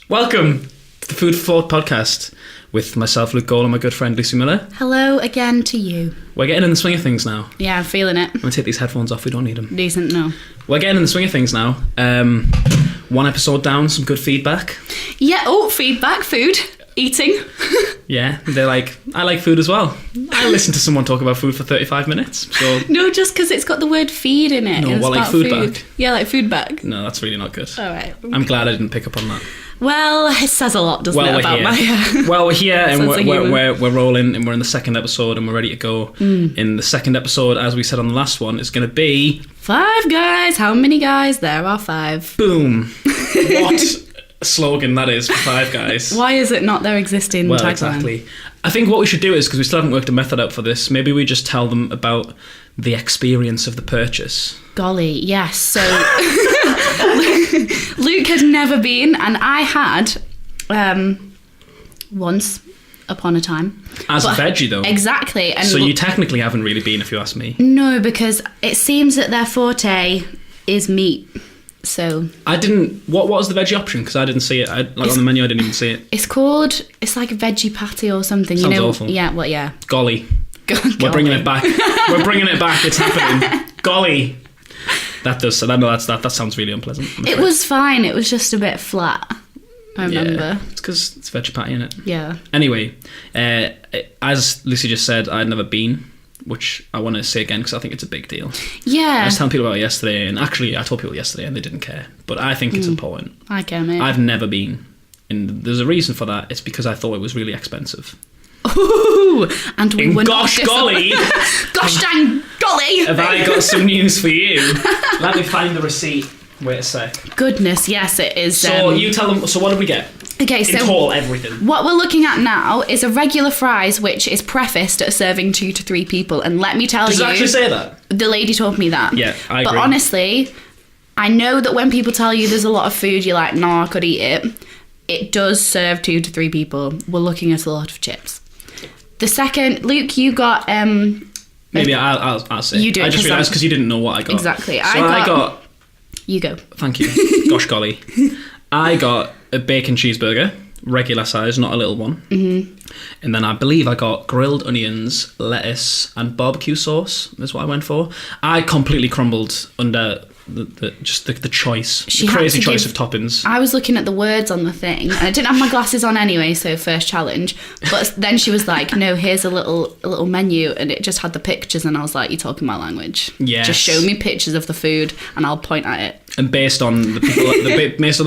Welcome to the Food for Thought podcast with myself, Luke Gall, and my good friend Lucy Miller. Hello again to you. We're getting in the swing of things now. Yeah, I'm feeling it. I'm going to take these headphones off, we don't need them. Decent, no. We're getting in the swing of things now. One episode down, some good feedback. Yeah, feedback, food, eating. Yeah, they're like, I like food as well. I listened to someone talk about food for 35 minutes. So No, just because it's got the word feed in it. No, It's well, like about food back? Yeah, like food back. No, that's really not good. All right. I'm glad I didn't pick up on that. Well, it says a lot, doesn't it, about my... Well, we're here and Sense of we're rolling, and we're in the second episode and we're ready to go. In the second episode, as we said on the last one, it's going to be... 5 guys. How many guys? There are 5. Boom. What a slogan that is for 5 guys. Why is it not their existing tagline? Exactly. I think what we should do is, because we still haven't worked a method out for this, maybe we just tell them about the experience of the purchase. Golly, yes. So Luke had never been, and I had once upon a time. As a veggie, though. Exactly. And so you technically haven't really been, if you ask me. No, because it seems that their forte is meat. So I didn't... What was the veggie option? Because I didn't see it. On the menu, I didn't even see it. It's like a veggie patty or something. Sounds awful. Yeah, well, yeah. Golly. We're bringing it back. We're bringing it back. It's happening. Golly. That sounds really unpleasant. It was fine. It was just a bit flat. I remember. Yeah, it's because it's veggie patty, isn't it? Yeah. Anyway, as Lucy just said, I'd never been, which I want to say again because I think it's a big deal. Yeah. I was telling people about it yesterday, and actually I told people yesterday and they didn't care. But I think it's important. I care, mate. I've never been. And there's a reason for that. It's because I thought it was really expensive. Ooh, and we were gosh golly. Gosh dang golly. Have I got some news for you? Let me find the receipt. Wait a sec. Goodness, yes, it is. So you tell them. So what did we get? Okay, so in total, everything. What we're looking at now is a regular fries, which is prefaced at serving 2 to 3 people. And let me tell you, does it actually say that? The lady told me that. Yeah, I agree. But honestly, I know that when people tell you there's a lot of food, you're like, no, I could eat it. It does serve 2 to 3 people. We're looking at a lot of chips. The second, Luke, you got... Maybe I'll say. You do. I just realised because you didn't know what I got. Exactly. So I got... You go. Thank you. Gosh golly. I got a bacon cheeseburger, regular size, not a little one. Mm-hmm. And then I believe I got grilled onions, lettuce, and barbecue sauce. That's what I went for. I completely crumbled under the choice, the crazy choice of toppings. I was looking at the words on the thing, and I didn't have my glasses on anyway, so first challenge. But then she was like, "No, here's a little menu," and it just had the pictures, and I was like, "You're talking my language. Yes. Just show me pictures of the food, and I'll point at it." And based on the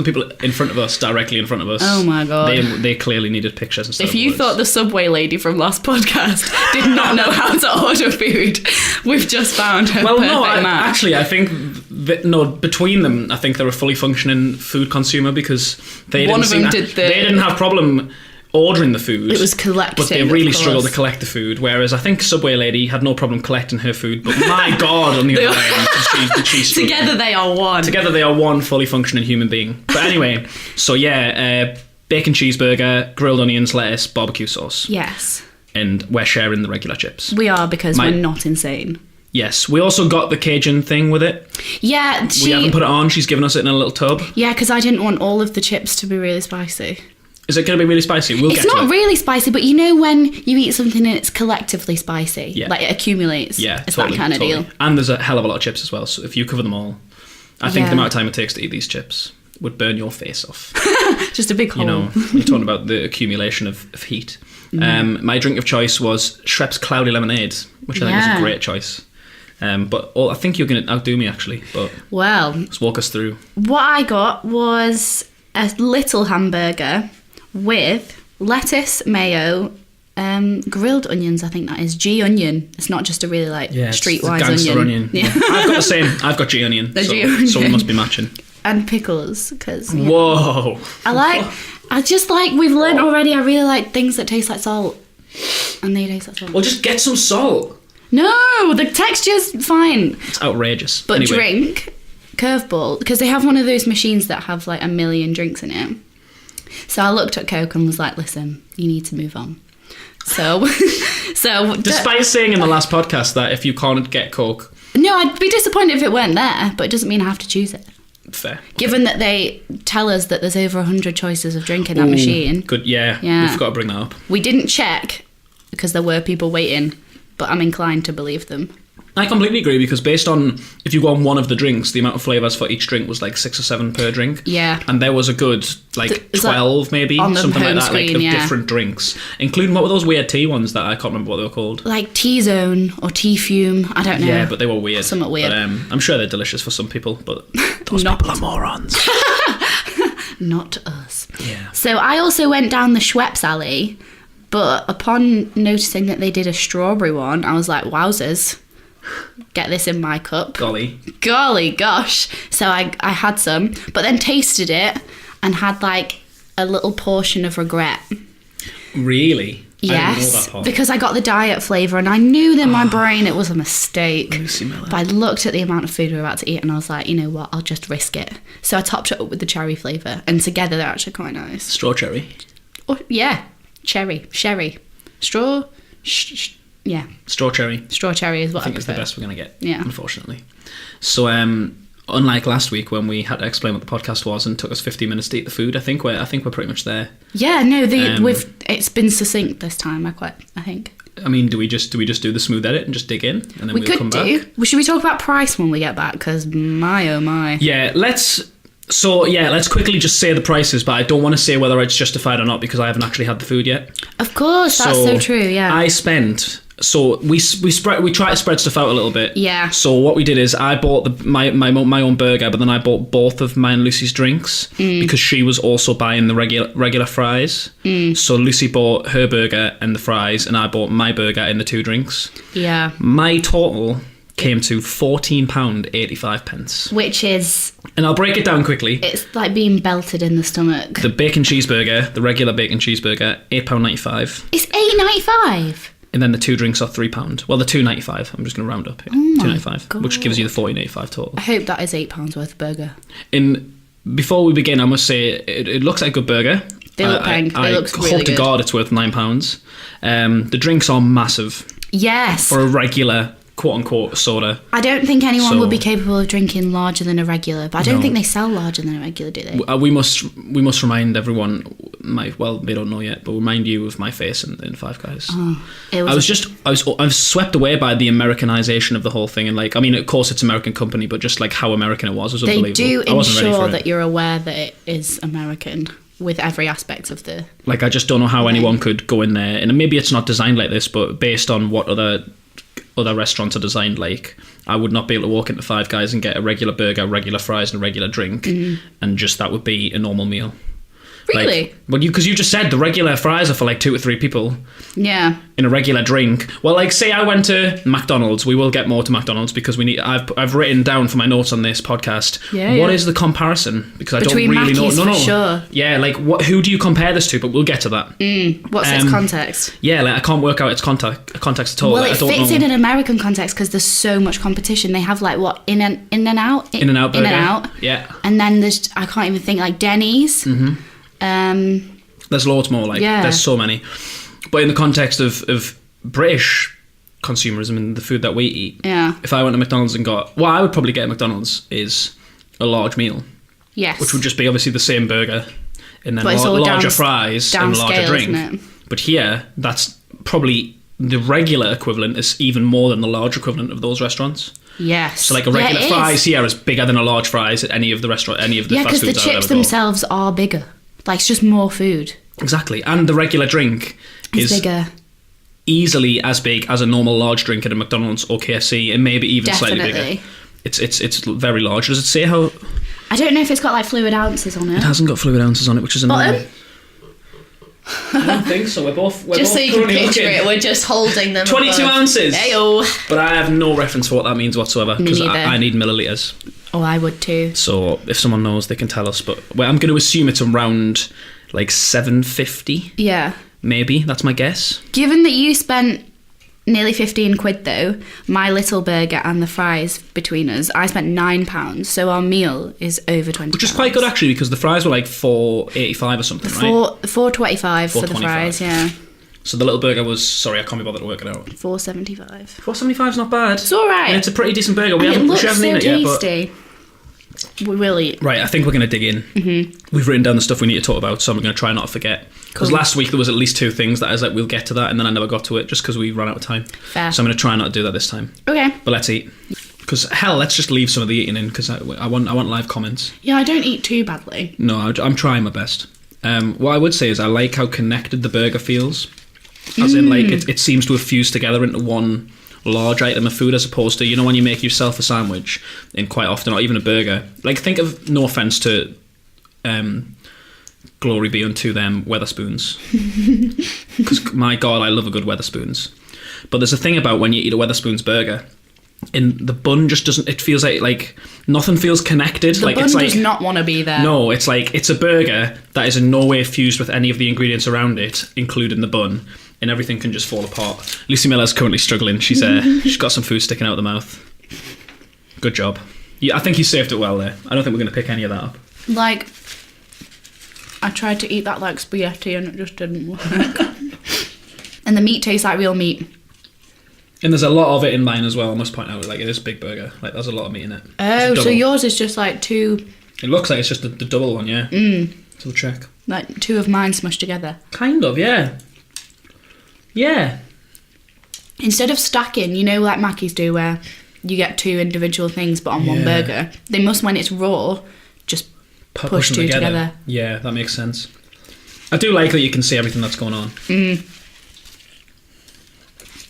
people, in front of us, directly in front of us. Oh my god! They clearly needed pictures instead. If you thought the Subway lady from last podcast did not know how to order food, we've just found her perfect match. Actually, I think between them, I think they're a fully functioning food consumer because they didn't have problem ordering the food. It was collecting, but they really struggled to collect the food. Whereas I think Subway lady had no problem collecting her food, but my god, on the other hand, she struggled. Together they are one. Together they are one fully functioning human being. But anyway, so yeah, bacon cheeseburger, grilled onions, lettuce, barbecue sauce. Yes. And we're sharing the regular chips. We are because we're not insane. Yes, we also got the Cajun thing with it. Yeah, we haven't put it on. She's given us it in a little tub. Yeah, because I didn't want all of the chips to be really spicy. Is it going to be really spicy? It's not really spicy, but you know when you eat something and it's collectively spicy? Yeah. Like it accumulates. Yeah, it's totally, that kind of deal. And there's a hell of a lot of chips as well, so if you cover them all, I think the amount of time it takes to eat these chips would burn your face off. Just a big hole. You know, you're talking about the accumulation of heat. My drink of choice was Schweppes Cloudy Lemonade, which I think is a great choice. But I think you're going to outdo me, actually. But let's walk us through. What I got was a little hamburger with lettuce, mayo, grilled onions. I think that is G onion. It's not just a really streetwise onion. Yeah. I've got the same. I've got G onion. So we must be matching. And pickles, because whoa. We've learnt already. I really like things that taste like salt, and they taste like salt. Well, just get some salt. No, the texture's fine. It's outrageous. But anyway. Drink, curveball, because they have one of those machines that have like 1 million drinks in it. So I looked at Coke and was like, listen, you need to move on. So despite saying in the last podcast that if you can't get Coke... No, I'd be disappointed if it weren't there, but it doesn't mean I have to choose it. Fair. Given that they tell us that there's over 100 choices of drink in that machine. Good, yeah. We've got to bring that up. We didn't check because there were people waiting, but I'm inclined to believe them. I completely agree, because based on, if you go on one of the drinks, the amount of flavours for each drink was like 6 or 7 per drink. Yeah. And there was a good, like, 12 maybe, something like that, screen, like, of different drinks. Including, what were those weird tea ones that I can't remember what they were called? Like T-Zone or T-Fume, I don't know. Yeah, but they were weird. Somewhat weird. But, I'm sure they're delicious for some people, but those people are morons. Not us. Yeah. So I also went down the Schweppes alley, but upon noticing that they did a strawberry one, I was like, wowzers. Get this in my cup. Golly gosh. So I had some, but then tasted it and had like a little portion of regret. Really? Yes, I didn't know that part. because I got the diet flavour and I knew that in my brain it was a mistake. Lucy Miller. But I looked at the amount of food we were about to eat and I was like, you know what, I'll just risk it. So I topped it up with the cherry flavour, and together they're actually quite nice. Straw cherry? Oh, yeah, sherry. Straw, yeah. Straw cherry. Straw cherry is what I think it's the prefer. best we're going to get, Yeah. unfortunately. So, unlike last week when we had to explain what the podcast was and it took us 15 minutes to eat the food, I think we're pretty much there. Yeah, no, it's been succinct this time. I think. I mean, do we just do the smooth edit and just dig in, and then We we'll could come do. back? Well, should we talk about price when we get back? Because my oh my. Yeah, let's quickly just say the prices, but I don't want to say whether it's justified or not because I haven't actually had the food yet. Of course, that's so true. Yeah. I spent. So we try to spread stuff out a little bit. Yeah. So what we did is I bought my own burger, but then I bought both of mine and Lucy's drinks because she was also buying the regular fries. So Lucy bought her burger and the fries, and I bought my burger and the 2 drinks. Yeah. My total came to £14.85. Which is... And I'll break it down quickly. It's like being belted in the stomach. The bacon cheeseburger, the regular bacon cheeseburger, £8.95. It's $8.95. And then the 2 drinks are £3. Well, the £2.95. I'm just going to round up here. £2.95, which gives you the £14.85 total. I hope that is £8 worth of burger. Before we begin, I must say it looks like a good burger. They look pink. They look really hope to good. God it's worth £9. The drinks are massive. Yes. For a regular quote-unquote soda. I don't think anyone would be capable of drinking larger than a regular, but I don't think they sell larger than a regular, do they? We must remind everyone, they don't know yet, but remind you of my face in Five Guys. Oh, I was swept away by the Americanization of the whole thing, and like, I mean, of course it's an American company, but just like how American it was unbelievable. They do ensure that you're aware that it is American with every aspect of the... Like, I just don't know how anyone could go in there, and maybe it's not designed like this, but based on what other restaurants are designed like, I would not be able to walk into Five Guys and get a regular burger, regular fries and a regular drink, and just that would be a normal meal. Really? Because you just said the regular fries are for like 2 or 3 people. Yeah. In a regular drink. Well, like, say I went to McDonald's. We will get more to McDonald's because I've written down for my notes on this podcast. What is the comparison? Because Between I don't really Mackey's know. No. Sure. Yeah, like who do you compare this to? But we'll get to that. What's its context? Yeah, like I can't work out its context at all. Well, like, it fits in an American context because there's so much competition. They have like what In and Out. Burger. Yeah. And then there's, I can't even think, like Denny's. There's loads more, there's so many. But in the context of British consumerism and the food that we eat, if I went to McDonald's and got... What I would probably get at McDonald's is a large meal. Yes. Which would just be obviously the same burger and then but larger fries and larger drink. Isn't it? But here, that's probably... The regular equivalent is even more than the large equivalent of those restaurants. Yes. So like a regular fries here is bigger than a large fries at any of the fast foods I've ever Yeah, because the chips themselves are bigger. Like, it's just more food. Exactly. And the regular drink is bigger. Easily as big as a normal large drink at a McDonald's or KFC, and maybe even slightly bigger. It's very large. Does it say how... I don't know if it's got like fluid ounces on it. It hasn't got fluid ounces on it, which is annoying. I don't think so. We're both just so you can picture it, we're just holding them 22 ounces. Heyo. But I have no reference for what that means whatsoever, because I need millilitres. Oh, I would too. So if someone knows, they can tell us. But I'm going to assume it's around like 750. Yeah. Maybe, that's my guess. Given that you spent nearly 15 quid though, my little burger and the fries between us, I spent £9, so our meal is over £20. Which is quite good actually, because the fries were like $4.85 or something, right? $4.25 for the fries, yeah. So the little burger was, sorry, I can't be bothered to work it out. $4.75. $4.75 is not bad. It's alright. And it's a pretty decent burger. It looks so eaten it yet, tasty. We will eat. Right, I think we're going to dig in. Mm-hmm. We've written down the stuff we need to talk about, so I'm going to try not to forget. Because last week there was at least 2 things that I was like, we'll get to that, and then I never got to it just because we ran out of time. Fair. So I'm going to try not to do that this time. Okay. But let's eat. Because hell, let's just leave some of the eating in, because I want live comments. Yeah, I don't eat too badly. No, I'm trying my best. What I would say is I like how connected the burger feels. As in, like, it seems to have fused together into one large item of food, as opposed to, you know, when you make yourself a sandwich, and quite often, or even a burger, like, think of, no offence to glory be unto them Weatherspoons, because my god, I love a good Weatherspoons. But there's a thing about when you eat a Weatherspoons burger, and the bun just doesn't, it feels like nothing feels connected. The like bun it's like, does not want to be there. no, it's like, it's a burger that is in no way fused with any of the ingredients around it, including the bun, and everything can just fall apart. Lucy Miller's currently struggling. She's got some food sticking out of the mouth. Good job. Yeah, I think you saved it well there. I don't think we're going to pick any of that up. Like, I tried to eat that like spaghetti and it just didn't work. And the meat tastes like real meat. And there's a lot of it in mine as well, I must point out. Like, it is a big burger. Like, there's a lot of meat in it. Oh, so yours is just like 2... It looks like it's just the double one, yeah. Double check. Like 2 of mine smushed together. Kind of, yeah. Yeah. Instead of stacking, you know, like Mackey's do, where you get 2 individual things but on one burger, they must, when it's raw, just push 2 together. Yeah, that makes sense. I do like that you can see everything that's going on.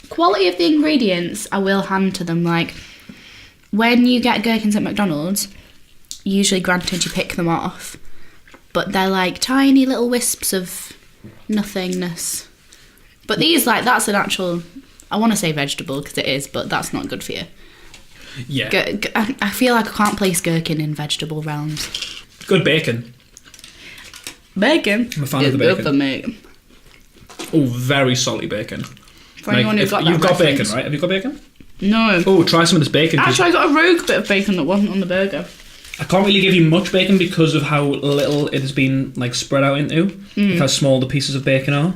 Quality of the ingredients, I will hand to them. Like, when you get gherkins at McDonald's, usually granted you pick them off, but they're like tiny little wisps of nothingness. But these, like, that's an actual, I want to say vegetable because it is, but that's not good for you. Yeah. I feel like I can't place gherkin in vegetable realms. Good bacon. Bacon? I'm a fan of the bacon. Good for me. Oh, very salty bacon. For anyone who's got that you've got reference. bacon, right? Have you got bacon? No. Oh, try some of this bacon. Actually, I got a rogue bit of bacon that wasn't on the burger. I can't really give you much bacon because of how little it has been like spread out into, like how small the pieces of bacon are.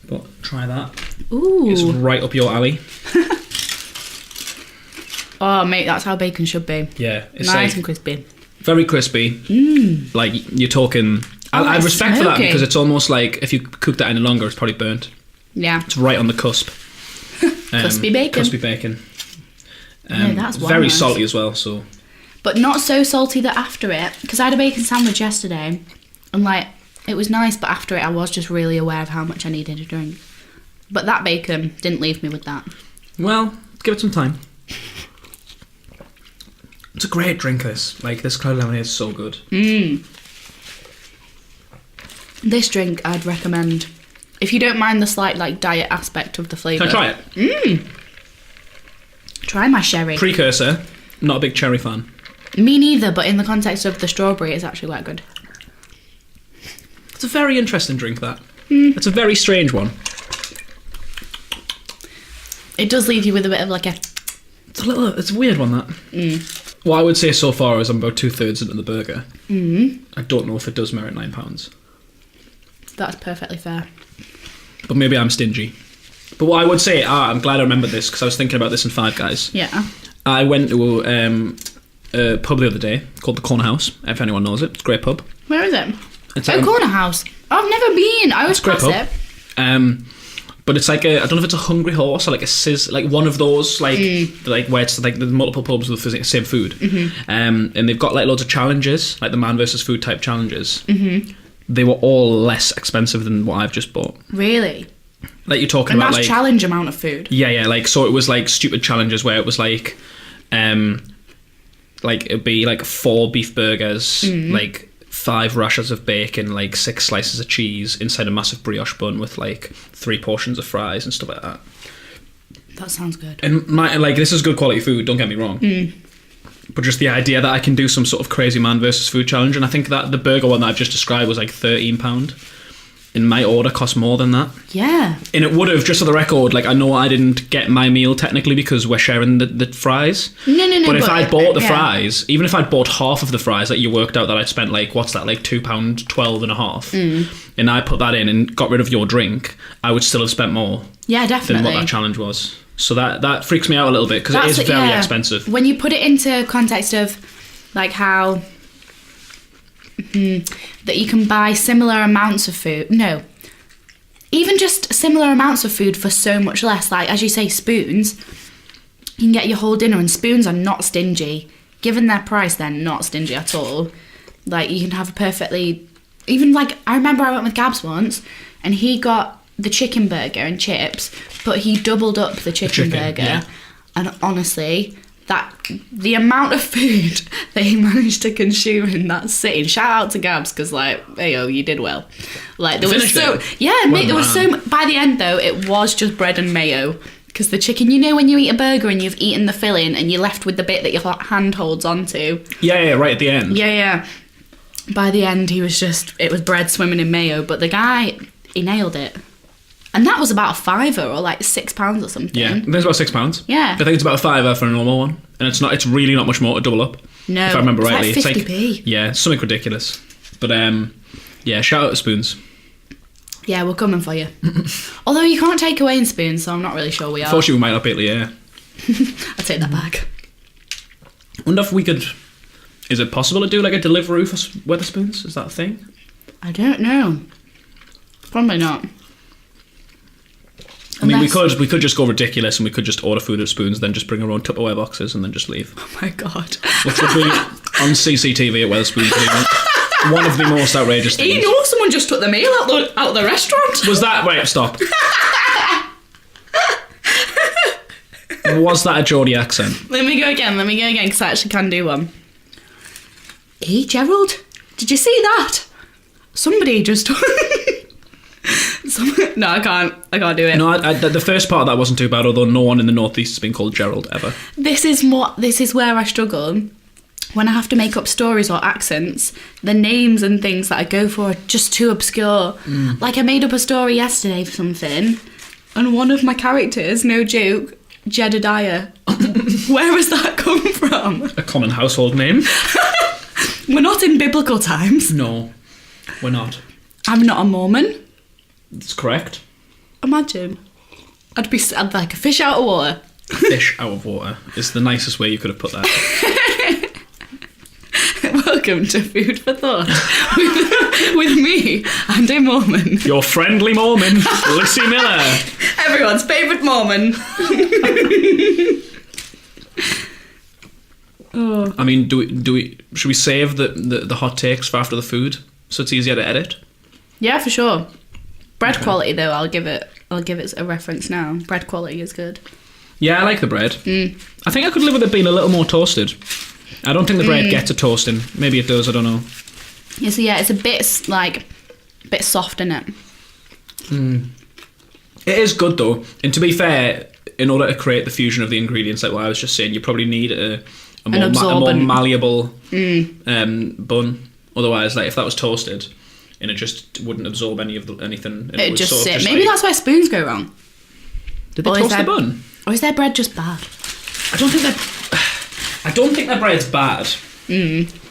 But try that. Ooh. It's right up your alley. Oh, mate, that's how bacon should be. Yeah. It's nice like and crispy. very crispy. Like, you're talking... I it's respect for that smoky. because it's almost like if you cook that any longer, it's probably burnt. Yeah. It's right on the cusp. Crispy bacon. Crispy bacon. Yeah, that's well very nice. salty as well, so... But not so salty that after it, because I had a bacon sandwich yesterday, and like, it was nice, but after it I was just really aware of how much I needed to drink. But that bacon didn't leave me with that. Well, give it some time. It's a great drink, this. Like, this cloud lemonade is so good. This drink I'd recommend. If you don't mind the slight, like, diet aspect of the flavour. Can I try it? Try my sherry. Precursor, not a big cherry fan. Me neither, but in the context of the strawberry, it's actually quite good. It's a very interesting drink, that. It's a very strange one. It does leave you with a bit of like a... It's a weird one, that. What I would say so far is I'm about 2/3 into the burger. I don't know if it does merit £9. That's perfectly fair. But maybe I'm stingy. But what I would say, I'm glad I remembered this because I was thinking about this in Five Guys. Yeah. I went to a pub the other day called the Corner House, if anyone knows it. It's a great pub. Where is it? It's Corner House. I've never been. I always pass it. But it's like I don't know if it's a Hungry Horse or like a Sizz, like one of those, like where it's like the multiple pubs with the same food. And they've got like loads of challenges, like the man versus food type challenges. They were all less expensive than what I've just bought. Really? Like you're talking and about that's like challenge amount of food. Yeah, like so it was like stupid challenges where it was like it'd be like 4 beef burgers, like 5 rashers of bacon, like 6 slices of cheese inside a massive brioche bun with like 3 portions of fries and stuff like that. That sounds good. And this is good quality food, don't get me wrong. But just the idea that I can do some sort of crazy man versus food challenge, and I think that the burger one that I've just described was like £13. And my order cost more than that. Yeah. And it would have, just for the record, like I know I didn't get my meal technically because we're sharing the fries. No. But if I'd bought the fries, even if I'd bought half of the fries, like you worked out that I'd spent like, what's that, like £2.12 and a half. And I put that in and got rid of your drink, I would still have spent more. Yeah, definitely. Than what that challenge was. So that freaks me out a little bit because it is very expensive. When you put it into context of like how that you can buy similar amounts of food. No, even just similar amounts of food for so much less. Like, as you say, spoons. You can get your whole dinner, and spoons are not stingy. Given their price, they're not stingy at all. Like, you can have a perfectly... Even, like, I remember I went with Gabs once, and he got the chicken burger and chips, but he doubled up the chicken burger. Yeah. And honestly, the amount of food that he managed to consume in that sitting, shout out to Gabs, because, like, hey, you did well. Like, there was so... Yeah, mate, there was so... By the end, though, it was just bread and mayo. Because the chicken, you know when you eat a burger and you've eaten the filling and you're left with the bit that your hand holds onto? Yeah, right at the end. Yeah. By the end, it was bread swimming in mayo, but the guy, he nailed it. And that was about £5 or like £6 or something. Yeah, I think it's about £6. Yeah. I think it's about £5 for a normal one. And it's really not much more to double up. No. If I remember rightly. It's like 50p. Yeah, something ridiculous. But yeah, shout out to spoons. Yeah, we're coming for you. Although you can't take away in spoons, so I'm not really sure we are. Unfortunately, we might not be able to, yeah. I'll take that back. I wonder if we could... Is it possible to do like a Deliveroo for Wetherspoons? Is that a thing? I don't know. Probably not. I mean, we could just go ridiculous and we could just order food at Spoons, then just bring our own Tupperware boxes and then just leave. Oh my God. Which would be on CCTV at Wetherspoons. One of the most outrageous things. You know, someone just took the meal out of the restaurant. Was that... Wait, stop. Was that a Geordie accent? Let me go again, because I actually can do one. Hey, Gerald, did you see that? Somebody just... No, I can't do it. No, the first part of that wasn't too bad, although no one in the Northeast has been called Gerald ever. This is where I struggle. When I have to make up stories or accents, the names and things that I go for are just too obscure. Like, I made up a story yesterday for something, and one of my characters, no joke, Jedediah. Where has that come from? A common household name. We're not in biblical times. No, we're not. I'm not a Mormon. That's correct. Imagine. I'd like a fish out of water. Fish out of water is the nicest way you could have put that. Welcome to Food for Thought with me and a Mormon. Your friendly Mormon, Lissy Miller. Everyone's favourite Mormon. Oh. I mean, should we save the hot takes for after the food so it's easier to edit? Yeah, for sure. Bread quality though, I'll give it a reference now. Bread quality is good. Yeah, I like the bread. I think I could live with it being a little more toasted. I don't think the bread gets a toasting. Maybe it does, I don't know. Yeah, it's a bit soft in it. It is good though. And to be fair, in order to create the fusion of the ingredients, like what I was just saying, you probably need a more malleable bun. Otherwise, like if that was toasted and it just wouldn't absorb anything. It would just sit. Maybe that's why spoons go wrong. Did they toast the bun? Or is their bread just bad? I don't think their bread's bad.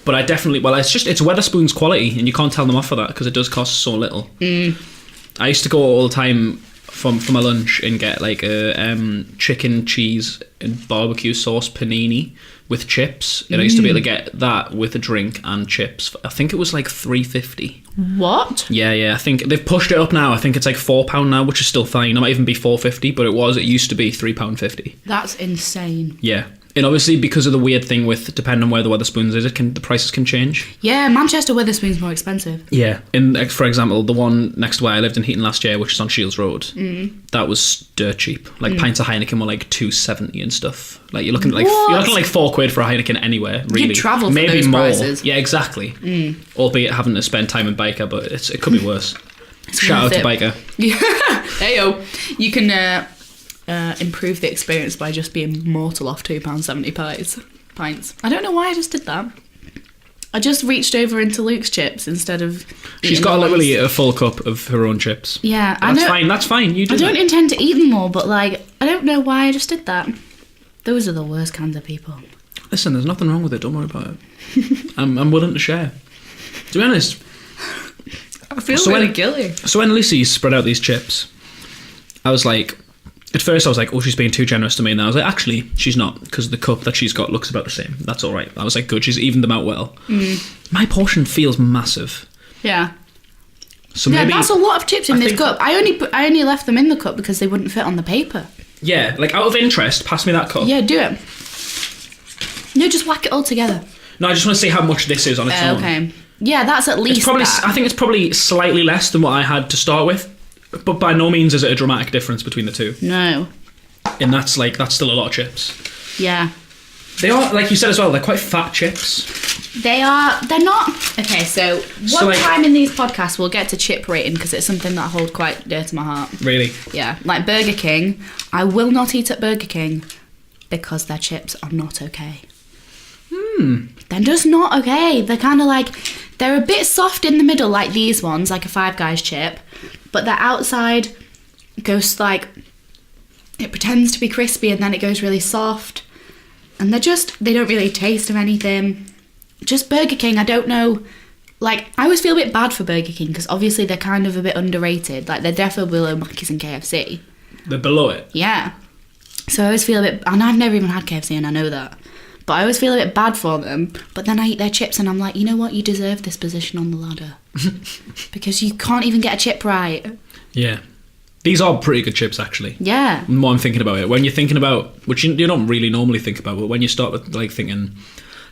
But I definitely... Well, it's Wetherspoon's quality, and you can't tell them off for that because it does cost so little. I used to go all the time for my lunch and get like a chicken, cheese and barbecue sauce panini with chips. And I used to be able to get that with a drink and chips. I think it was like $3.50. What? Yeah. I think they've pushed it up now. I think it's like £4 now, which is still fine. It might even be $4.50, but it used to be £3.50. That's insane. Yeah. And obviously, because of the weird thing with, depending on where the Wetherspoons is, the prices can change. Yeah, Manchester Wetherspoon's more expensive. Yeah. And for example, the one next to where I lived in Heaton last year, which is on Shields Road, that was dirt cheap. Like pints of Heineken were like $2.70 and stuff. Like you're looking like £4 for a Heineken anywhere. Really, you'd travel for maybe those more. Prices. Yeah, exactly. Albeit having to spend time in Biker, but it could be worse. Shout out to Biker. Yeah. Heyo. You can improve the experience by just being mortal off £2.70 pints. I don't know why I just did that. I just reached over into Luke's chips instead of... She's got literally a full cup of her own chips. Yeah, That's fine. You do I don't intend to eat them all, but like, I don't know why I just did that. Those are the worst kinds of people. Listen, there's nothing wrong with it. Don't worry about it. I'm willing to share. To be honest, I feel really guilty. So when Lucy spread out these chips, I was like, At first I was like, oh, she's being too generous to me, and then I was like, actually, she's not, because the cup that she's got looks about the same. That's all right. I was like, good, she's evened them out well. My portion feels massive. Yeah. So maybe, that's a lot of chips in this cup. I only left them in the cup because they wouldn't fit on the paper. Yeah, like out of interest, pass me that cup. Yeah, do it. No, just whack it all together. No, I just want to see how much this is on its own. Okay. Yeah, that's at least that. I think it's probably slightly less than what I had to start with, but by no means is it a dramatic difference between the two. No. And that's still a lot of chips. Yeah. They are, like you said as well, they're quite fat chips. They're not... Okay, so time in these podcasts we'll get to chip rating because it's something that I hold quite dear to my heart. Really? Yeah. Like Burger King, I will not eat at Burger King because their chips are not okay. They're just not okay. They're kind of like... They're a bit soft in the middle like these ones, like a Five Guys chip, but their outside goes like... It pretends to be crispy and then it goes really soft. And they don't really taste of anything. Just Burger King, I don't know. Like, I always feel a bit bad for Burger King because obviously they're kind of a bit underrated. Like, they're definitely below Mackey's and KFC. They're below it? Yeah. So I always feel a bit... And I've never even had KFC and I know that. But I always feel a bit bad for them. But then I eat their chips and I'm like, you know what? You deserve this position on the ladder. Because you can't even get a chip right. Yeah. These are pretty good chips, actually. Yeah. The more I'm thinking about it. When you're thinking about... Which you don't really normally think about, but when you start with, like, thinking...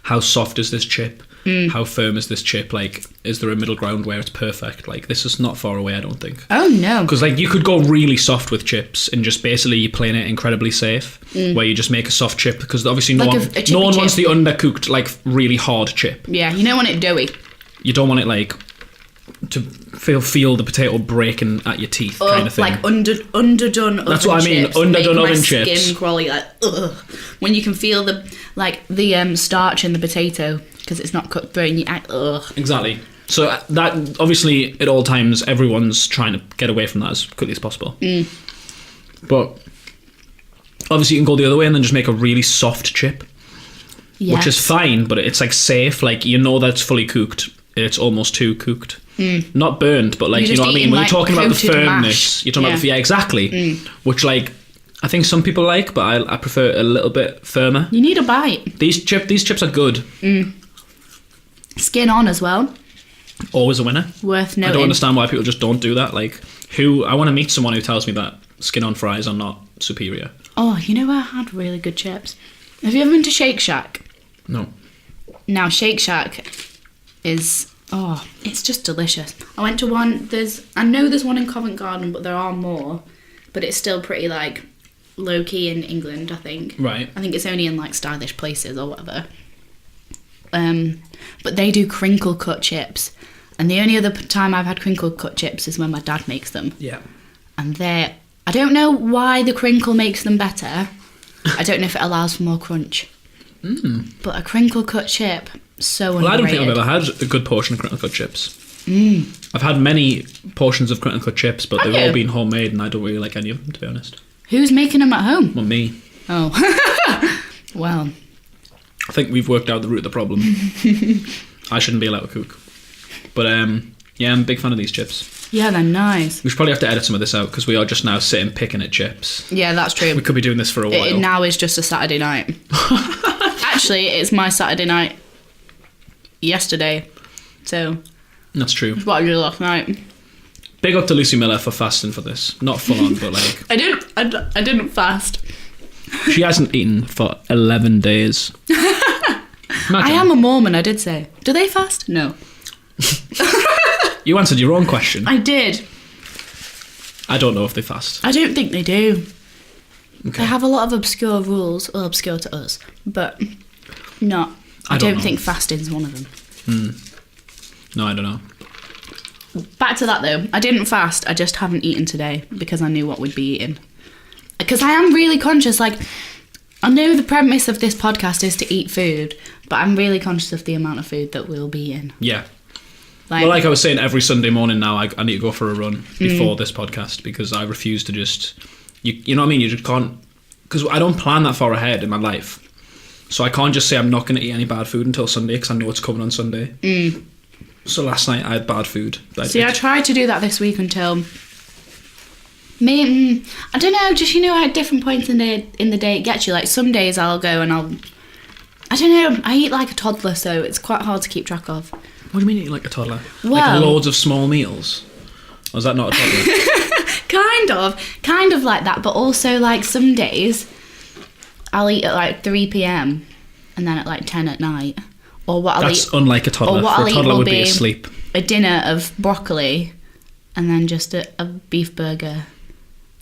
How soft is this chip? How firm is this chip? Like, is there a middle ground where it's perfect? Like, this is not far away, I don't think. Oh, no. Because, like, you could go really soft with chips and just basically you're playing it incredibly safe, where you just make a soft chip, because obviously no one wants the undercooked, like, really hard chip. Yeah, you don't want it doughy. You don't want it, like, to feel the potato breaking at your teeth, kind of thing. Like underdone oven. That's what I mean, chips. underdone oven chips. My skin crawly, like, ugh. When you can feel the starch in the potato because it's not cooked through, and you ugh. Exactly. So that obviously at all times everyone's trying to get away from that as quickly as possible. But obviously you can go the other way and then just make a really soft chip, which is fine, but it's like safe. Like, you know that's fully cooked. It's almost too cooked. Not burned, but like, you know what I mean? When you're talking about the firmness, you're talking about exactly. Which, like, I think some people like, but I prefer a little bit firmer. You need a bite. These chips are good. Skin on as well. Always a winner. Worth noting. I don't understand why people just don't do that. Like, I want to meet someone who tells me that skin on fries are not superior. Oh, you know where I had really good chips? Have you ever been to Shake Shack? No. Now, Shake Shack is... Oh, it's just delicious. I went to one... I know there's one in Covent Garden, but there are more. But it's still pretty, like, low-key in England, I think. Right. I think it's only in, like, stylish places or whatever. But they do crinkle-cut chips. And the only other time I've had crinkle-cut chips is when my dad makes them. Yeah. And I don't know why the crinkle makes them better. I don't know if it allows for more crunch. But a crinkle-cut chip... So underrated. Well, I don't think I've ever had a good portion of crinkle-cut chips. I've had many portions of crinkle-cut chips, but they've all been homemade, and I don't really like any of them, to be honest. Who's making them at home? Well, me. Oh. Well. I think we've worked out the root of the problem. I shouldn't be allowed to cook. But, yeah, I'm a big fan of these chips. Yeah, they're nice. We should probably have to edit some of this out, because we are just now sitting picking at chips. Yeah, that's true. We could be doing this for a while. It now is just a Saturday night. Actually, it's my Saturday night yesterday, so that's true. That's what I did last night. Big up to Lucy Miller for fasting for this. Not full on, but like I didn't fast. She hasn't eaten for 11 days. I am a Mormon, I did say. Do they fast? No. You answered your own question. I did. I don't know if they fast. I don't think they do. Okay. They have a lot of obscure rules, well, obscure to us, but not. I don't think fasting's one of them. No, I don't know. Back to that though. I didn't fast. I just haven't eaten today because I knew what we'd be eating. Because I am really conscious. Like, I know the premise of this podcast is to eat food, but I'm really conscious of the amount of food that we'll be eating. Yeah. Well, like I was saying, every Sunday morning now, I need to go for a run before this podcast because I refuse to just... You know what I mean? You just can't... Because I don't plan that far ahead in my life. So I can't just say I'm not going to eat any bad food until Sunday because I know it's coming on Sunday. So last night I had bad food. I tried to do that this week until I don't know, just, at different points in the day it gets you. Like, some days I'll go and I don't know, I eat like a toddler, so it's quite hard to keep track of. What do you mean eat like a toddler? Well, like loads of small meals? Or is that not a toddler? kind of like that, but also like some days I'll eat at like 3 p.m. and then at like 10 at night. Or what I'll That's unlike a toddler. Or what For I'll a toddler eat would will be asleep. A dinner of broccoli and then just a beef burger.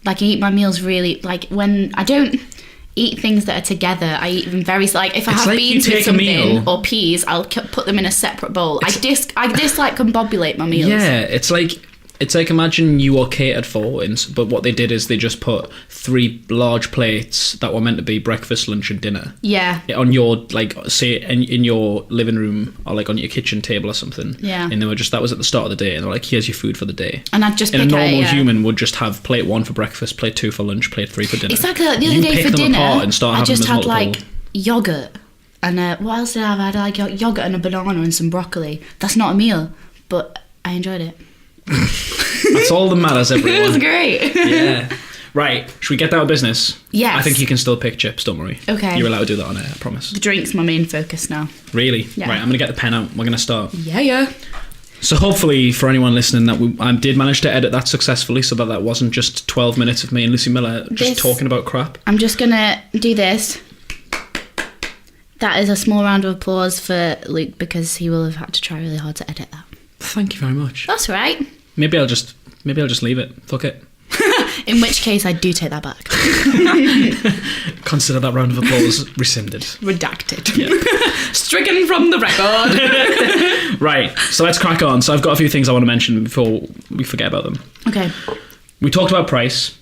Like, I eat my meals really, like, when I don't eat things that are together, I eat them very, like, if I have beans with something or peas, I'll put them in a separate bowl. I dislike combobulate my meals. Yeah, it's like imagine you were catered for, but what they did is they just put 3 large plates that were meant to be breakfast, lunch, and dinner. Yeah. On your, like, say in your living room or like on your kitchen table or something. Yeah. And they were that was at the start of the day, and they're like, here's your food for the day. And I'd just pick and a normal human would just have plate 1 for breakfast, plate 2 for lunch, plate 3 for dinner. Exactly. Like the other day for dinner, I just had like yogurt. And what else did I have? I had like yogurt and a banana and some broccoli. That's not a meal, but I enjoyed it. That's all that matters, everyone. It was great. Yeah. Right, should we get down to business? Yes. I think you can still pick chips, don't worry. Okay. You're allowed to do that on air, I promise. The drink's my main focus now. Really? Yeah. Right, I'm going to get the pen out. We're going to start. Yeah. So hopefully, for anyone listening, that I did manage to edit that successfully so that wasn't just 12 minutes of me and Lucy Miller just talking about crap. I'm just going to do this. That is a small round of applause for Luke because he will have had to try really hard to edit that. Thank you very much. That's all right. Maybe I'll just leave it. Fuck it. In which case, I do take that back. Consider that round of applause rescinded. Redacted. Yeah. Stricken from the record. Right, so let's crack on. So I've got a few things I want to mention before we forget about them. Okay. We talked about price.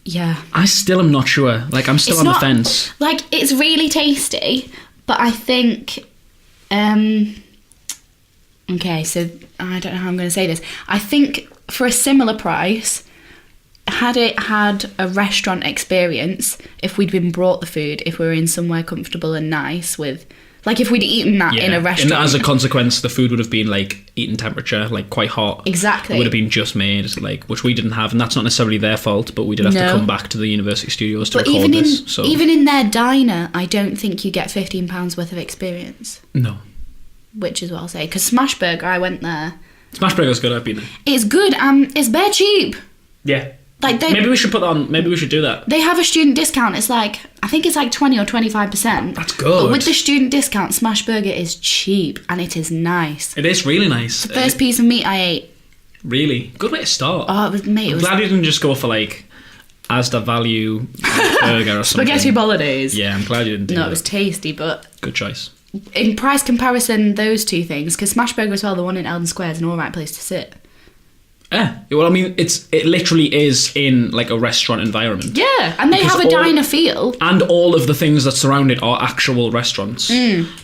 Yeah. I still am not sure. Like, I'm still on the fence. Like, it's really tasty, but I think... Okay, so I don't know how I'm going to say this. I think for a similar price, had it had a restaurant experience, if we'd been brought the food, if we were in somewhere comfortable and nice with... Like, if we'd eaten that in a restaurant... And as a consequence, the food would have been, like, eaten temperature, like, quite hot. Exactly. It would have been just made, like, which we didn't have, and that's not necessarily their fault, but we did have to come back to the university studios to record this. So even in their diner, I don't think you get £15 worth of experience. No. Which is what I'll say. Because Smashburger, I went there. Smashburger's good, I've been there. It's good, it's bare cheap. Yeah. Like maybe we should put that on. Maybe we should do that. They have a student discount. It's like, I think it's like 20 or 25%. That's good. But with the student discount, Smashburger is cheap and it is nice. It is really nice. The first piece of meat I ate. Really? Good way to start. Oh, it was, mate. I'm glad you didn't just go for like Asda value burger or something. Spaghetti bolognese. Yeah, I'm glad you didn't do that. No, it was tasty, but... Good choice. In price comparison, those two things, because Smashburger as well, the one in Eldon Square, is an alright place to sit. Yeah, well, I mean, it literally is in like a restaurant environment. Yeah, and they have a diner feel. And all of the things that surround it are actual restaurants.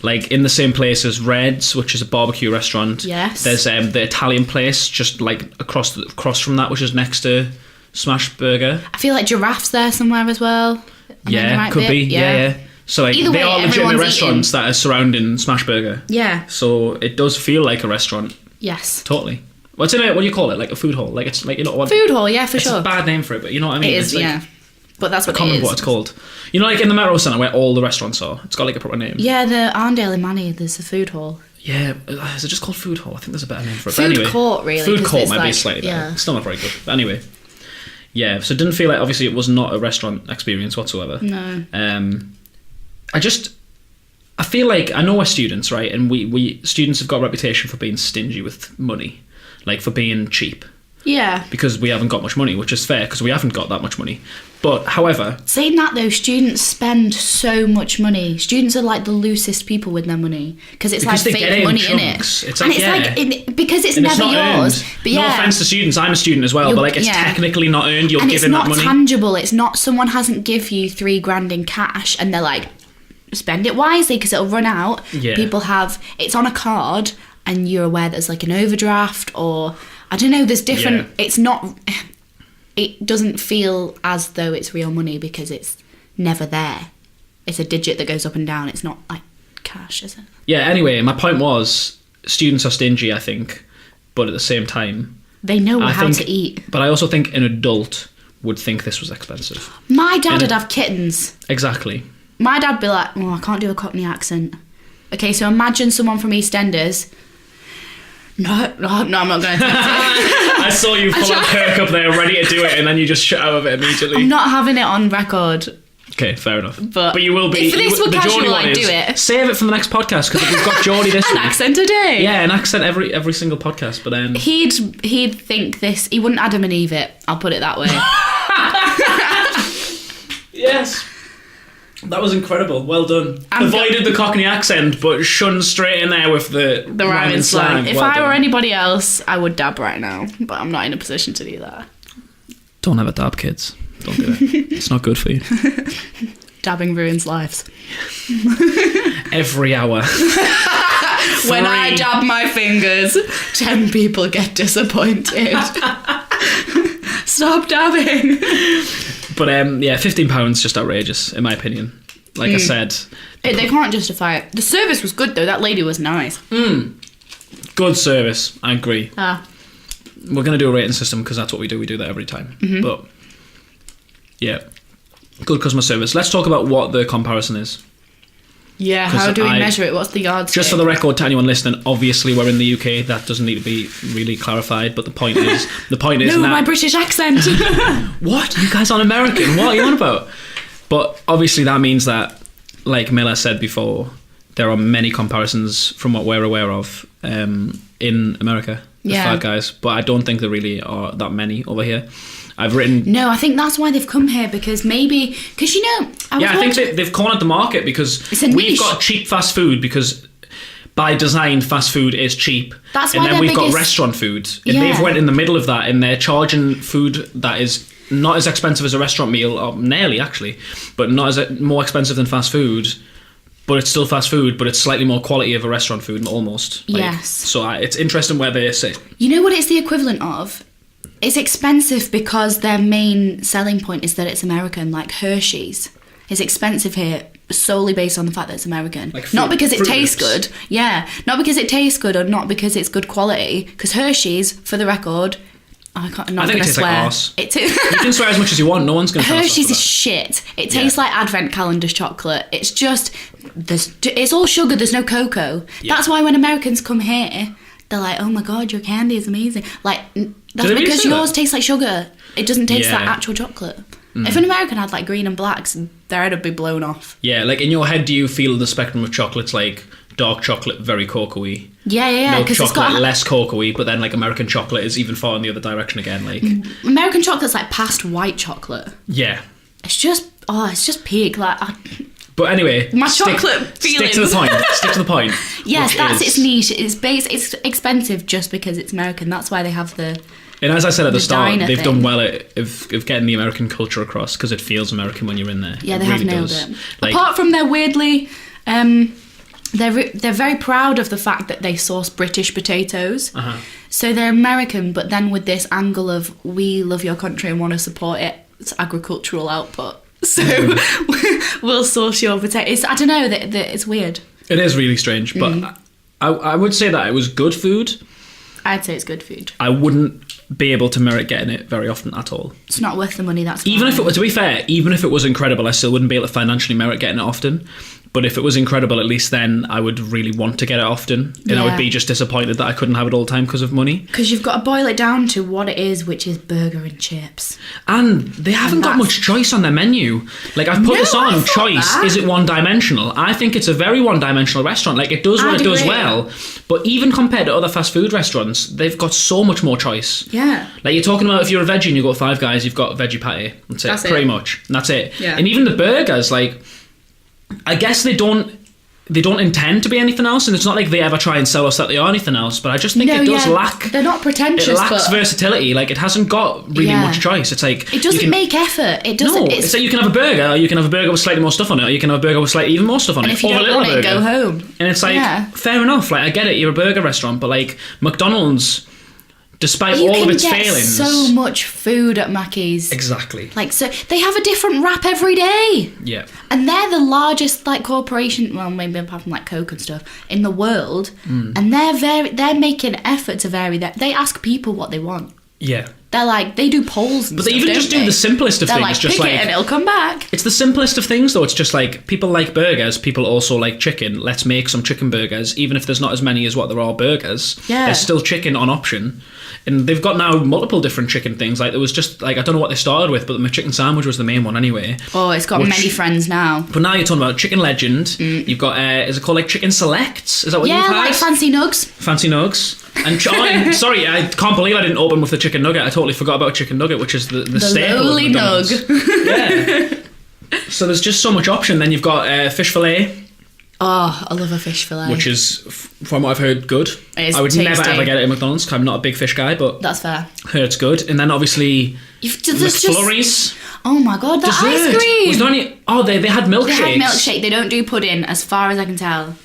Like in the same place as Red's, which is a barbecue restaurant. Yes. There's the Italian place just like across from that, which is next to Smashburger. I feel like Giraffe's there somewhere as well. Yeah, could be. Yeah. So like Either they way, are legitimate restaurants eating. that are surrounding Smashburger. Yeah. So it does feel like a restaurant. Yes. Totally. What's in it? What do you call it? Like a food hall? Like it's like, you know what? Food hall, yeah, for it's sure. It's a bad name for it, but you know what I mean. It is, it's like, yeah. But that's what I can't it remember is. what it's called. You know, like in the Metro Centre where all the restaurants are. It's got like a proper name. Yeah, the Arndale in Manny, there's a food hall. Yeah, is it just called food hall? I think there's a better name for it. Food but anyway, court, really. Food court might be like, slightly better. yeah. It's still not very good. But anyway, yeah. So it didn't feel like, obviously it was not a restaurant experience whatsoever. No. I feel like, I know we're students, right? And we students have got a reputation for being stingy with money, like for being cheap. Yeah. Because we haven't got much money, which is fair, because we haven't got that much money. But, however... Saying that, though, students spend so much money. Students are, like, the loosest people with their money. Because it's, like, fake money in it. It's and like, it's, because it's never yours. Earned. But yeah. No offence to students, I'm a student as well, but, like, it's technically not earned. You're given that money. And it's not tangible. It's not, someone hasn't give you $3,000 in cash, and they're like, spend it wisely, because it'll run out. Yeah. People have... It's on a card, and you're aware there's, like, an overdraft, or... I don't know, there's different... Yeah. It's not... It doesn't feel as though it's real money because it's never there. It's a digit that goes up and down. It's not like cash, is it? Yeah, anyway, my point was, students are stingy, I think, but at the same time, They know how to eat. But I also think an adult would think this was expensive. My dad would have kittens. Exactly. My dad would be like, oh, I can't do a Cockney accent. Okay, so imagine someone from EastEnders. No, I'm not going to attempt it. I saw you pull a Kirk up there ready to do it, and then you just shut out of it immediately. I'm not having it on record. Okay, fair enough. But you will be. If this were casual, I'd do it. Save it for the next podcast, because we've got Geordie this week. An accent a day. Yeah, an accent every single podcast. But he'd think this. He wouldn't Adam and Eve it. I'll put it that way. Yes. That was incredible. Well done. Avoided the Cockney accent, but shunned straight in there with the rhyming slang. If I were anybody else, I would dab right now, but I'm not in a position to do that. Don't ever dab, kids. Don't do it. It's not good for you. Dabbing ruins lives. Every hour. When I dab my fingers, 10 people get disappointed. Stop dabbing. But yeah, £15 just outrageous, in my opinion. Like I said. They can't justify it. The service was good, though. That lady was nice. Good service. I agree. We're going to do a rating system because that's what we do. We do that every time. Mm-hmm. But yeah, good customer service. Let's talk about what the comparison is. Yeah, how do we measure it? What's the yardstick? Just for the record, to anyone listening, obviously we're in the UK. That doesn't need to be really clarified. But the point is, no, my British accent. What? You guys aren't American? What are you on about? But obviously that means that, like Miller said before, there are many comparisons from what we're aware of in America with Five Guys. But I don't think there really are that many over here. No, I think that's why they've come here, because I think they've cornered the market, because we've got cheap fast food, because by design fast food is cheap. That's and why then we've got restaurant food, and they've went in the middle of that, and they're charging food that is not as expensive as a restaurant meal, or nearly actually, but more expensive than fast food. But it's still fast food, but it's slightly more quality of a restaurant food, almost. Yes. So it's interesting where they sit. You know what it's the equivalent of? It's expensive because their main selling point is that it's American, like Hershey's. It's expensive here solely based on the fact that it's American. Like not because it tastes good. Yeah, not because it tastes good, or not because it's good quality. Because Hershey's, for the record, I'm not going to swear. Like arse. You can swear as much as you want. No one's going to. Hershey's is shit. It tastes like Advent calendars chocolate. It's just it's all sugar. There's no cocoa. Yeah. That's why when Americans come here, they're like, "Oh my god, your candy is amazing!" Like that's because yours tastes like sugar. It doesn't taste like actual chocolate. If an American had like green and blacks, their head would be blown off. Yeah, like in your head, do you feel the spectrum of chocolates like dark chocolate, very cocoa-y? Yeah. Milk chocolate, less cocoa-y, but then like American chocolate is even far in the other direction again. Like American chocolate's like past white chocolate. Yeah. It's just peak. Like. But anyway, my chocolate feelings. Stick to the point. Stick to the point. Yes, that's its niche. It's expensive just because it's American. That's why they have the. And as I said at the start, they've done well of getting the American culture across, because it feels American when you're in there. Yeah, they have nailed it. Apart from their weirdly, they're very proud of the fact that they source British potatoes. Uh-huh. So they're American, but then with this angle of we love your country and want to support its agricultural output. So we'll source your potatoes. I don't know, it's weird. It is really strange, but I would say that it was good food. I'd say it's good food. I wouldn't be able to merit getting it very often at all. It's not worth the money, that's even if it was, to be fair, even if it was incredible, I still wouldn't be able to financially merit getting it often. But if it was incredible, at least then I would really want to get it often. And I would be just disappointed that I couldn't have it all the time because of money. Because you've got to boil it down to what it is, which is burger and chips. And they haven't got much choice on their menu. Like, I've put this on, choice, is it one-dimensional? I think it's a very one-dimensional restaurant. Like, it does what it does well. But even compared to other fast food restaurants, they've got so much more choice. Yeah. Like, you're talking about if you're a veggie and you go to Five Guys, you've got a veggie patty. That's it. Pretty much. And that's it. Yeah. And even the burgers, like... I guess they don't intend to be anything else, and it's not like they ever try and sell us that they are anything else, but I just think it does lack... They're not pretentious, it lacks versatility. Like, it hasn't got really much choice. It's like... It doesn't make effort. It doesn't... No, it's like you can have a burger, or you can have a burger with slightly more stuff on it, or you can have a burger with slightly even more stuff on it. And if you don't want it, go home. And it's like, fair enough, like, I get it, you're a burger restaurant, but like, McDonald's despite all of its failings. So much food at Mackey's. Exactly. Like, so they have a different wrap every day. Yeah. And they're the largest like corporation, well, maybe apart from like Coke and stuff, in the world. And they're making an effort to vary that. They ask people what they want. Yeah. They're like, they do polls and but stuff, they even just do the simplest of they're things. Like, just pick like, it and it'll come back. It's the simplest of things, though. It's just like, people like burgers, people also like chicken. Let's make some chicken burgers. Even if there's not as many as what there are burgers, there's still chicken on option. And they've got now multiple different chicken things. Like, there was just, like, I don't know what they started with, but the chicken sandwich was the main one anyway. Oh, it's got many friends now. But now you're talking about Chicken Legend. You've got, is it called, like, Chicken Selects? Is that what you've had? Yeah, like Fancy Nugs. Fancy Nugs. And sorry, I can't believe I didn't open with the chicken nugget. I totally forgot about chicken nugget, which is the staple lowly of McDonald's. nug. Yeah. So there's just so much option. Then you've got fish fillet. Oh, I love a fish fillet. Which is, from what I've heard, good. It is I would tasty. never ever get it at McDonald's because I'm not a big fish guy, but that's fair. Heard it's good. And then obviously McFlurries. Oh my god, the dessert. ice cream! Was there any? Oh, they had milkshakes. They had milkshake. They don't do pudding, as far as I can tell.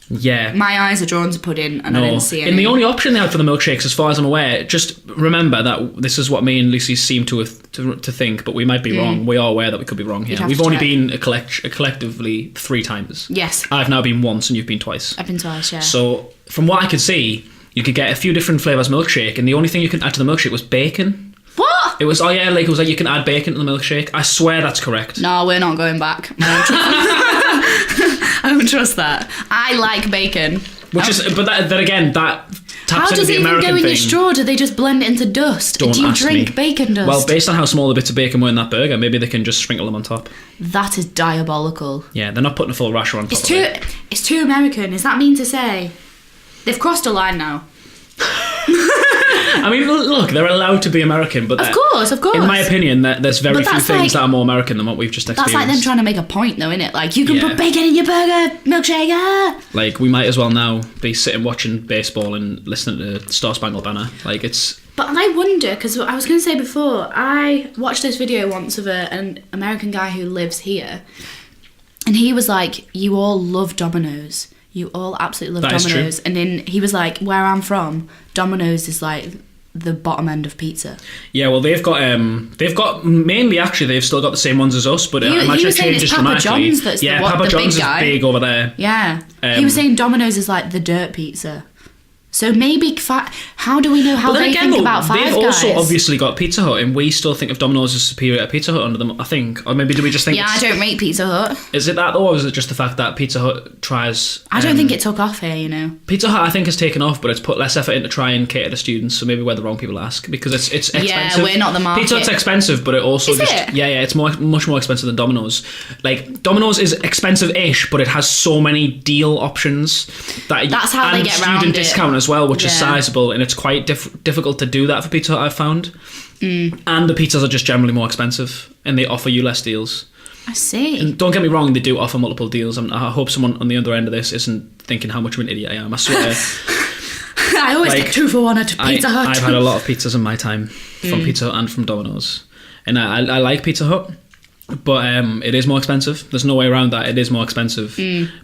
Yeah. My eyes are drawn to pudding, and I didn't see any. And the only option they had for the milkshakes, as far as I'm aware, just remember that this is what me and Lucy seem to think, but we might be wrong. We are aware that we could be wrong here. We've only been collectively 3 times. Yes. I've now been once, and you've been twice. I've been twice, yeah. So, from what I could see, you could get a few different flavours milkshake, and the only thing you could add to the milkshake was bacon. What? It was you can add bacon to the milkshake. I swear that's correct. No, we're not going back. I don't trust that. I like bacon. Then again, that taps into the American thing. How does it even go in your straw? Do they just blend it into dust? Do you drink bacon dust? Well, based on how small the bits of bacon were in that burger, maybe they can just sprinkle them on top. That is diabolical. Yeah, they're not putting a full rasher on top of it. It's too American. Is that mean to say? They've crossed a line now. I mean, look, they're allowed to be American, but of course. In my opinion, there's very few things that are more American than what we've just experienced. That's like them trying to make a point, though, isn't it? Like, you can put bacon in your burger, milkshake. Like, we might as well now be sitting watching baseball and listening to Star Spangled Banner. Like, it's. But I wonder, because I was going to say before, I watched this video once of an American guy who lives here, and he was like, "You all love Domino's. You all absolutely love Domino's." And then he was like, "Where I'm from, Domino's is like the bottom end of pizza." Yeah, well, they've got mainly actually they've still got the same ones as us, but I imagine it changes dramatically. Papa John's is big over there. Yeah, he was saying Domino's is like the dirt pizza. So maybe, how do we know how they think about Five Guys? They've also obviously got Pizza Hut, and we still think of Domino's as superior to Pizza Hut under them, I think. Or maybe do we just think... Yeah, I don't rate Pizza Hut. Is it that, though, or is it just the fact that Pizza Hut tries... I don't think it took off here, you know. Pizza Hut, I think, has taken off, but it's put less effort in to try and cater to students, so maybe we're the wrong people to ask, because it's expensive. Yeah, we're not the market. Pizza Hut's expensive, but it also is it? Yeah, it's much more expensive than Domino's. Like, Domino's is expensive-ish, but it has so many deal options. That's how they get around it. And student discount as well, which is sizable, and it's quite difficult to do that for Pizza Hut, I've found. And the pizzas are just generally more expensive, and they offer you less deals. I see. And don't get me wrong, they do offer multiple deals. I hope someone on the other end of this isn't thinking how much of an idiot I am. I swear. I always get 2 for 1 at Pizza Hut. I've had a lot of pizzas in my time from Pizza Hut and from Domino's, and I like Pizza Hut, but it is more expensive. There's no way around that. It is more expensive.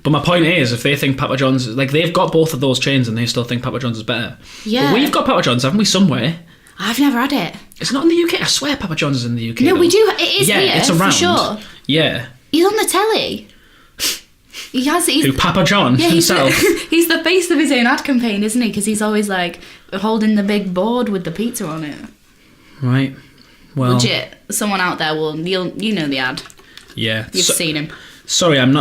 But my point is, if they think Papa John's, like, they've got both of those chains and they still think Papa John's is better. Yeah. But we've got Papa John's, haven't we, somewhere? I've never had it. It's not in the UK. I swear Papa John's is in the UK. No, though. we do. It is here, it's around. for sure. Yeah. He's on the telly. Who, Papa John himself? He's the face of his own ad campaign, isn't he? Because he's always, like, holding the big board with the pizza on it. Right. Well, legit. Someone out there you know the ad. Yeah. You've seen him. Sorry, I'm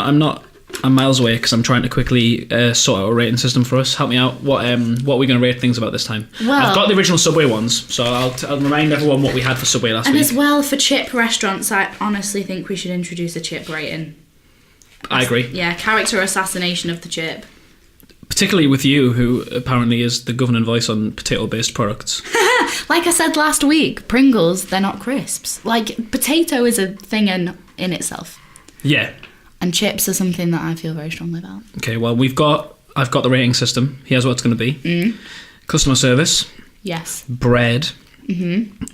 miles away because I'm trying to quickly sort out a rating system for us. Help me out. What are we going to rate things about this time? Well, I've got the original Subway ones, so I'll remind everyone what we had for Subway last week. And as well, for chip restaurants, I honestly think we should introduce a chip rating. I agree. Yeah, character assassination of the chip. Particularly with you, who apparently is the governing voice on potato-based products. Like I said last week, Pringles, they're not crisps. Like, potato is a thing in itself. Yeah. And chips are something that I feel very strongly about. Okay, well, I've got the rating system. Here's what it's going to be. Customer service. Yes. Bread.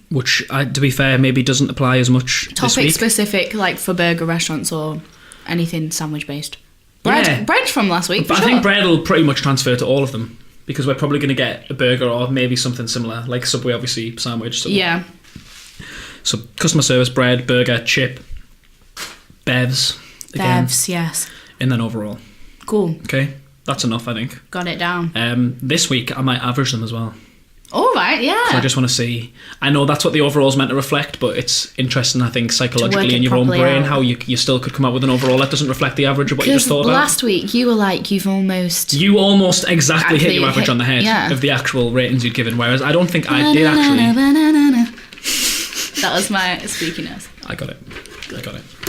Which, to be fair, maybe doesn't apply as much this week. Topic specific, like for burger restaurants or anything sandwich based. Bread from last week. But I think bread will pretty much transfer to all of them. because we're probably going to get a burger or maybe something similar, like Subway, obviously, sandwich. So. Yeah. So customer service, bread, burger, chip, bevs. Again, Bevs, yes. And then overall. Cool. Okay, that's enough, I think. Got it down. This week, I might average them as well. All right, yeah. So I just want to see. I know that's what the overall's meant to reflect, but it's interesting, I think, psychologically in your own brain, how you still could come up with an overall that doesn't reflect the average of what you just thought about. Last week, you were like, you almost exactly hit your average on the head of the actual ratings you'd given, whereas I don't think I did actually. That was my squeakiness. I got it.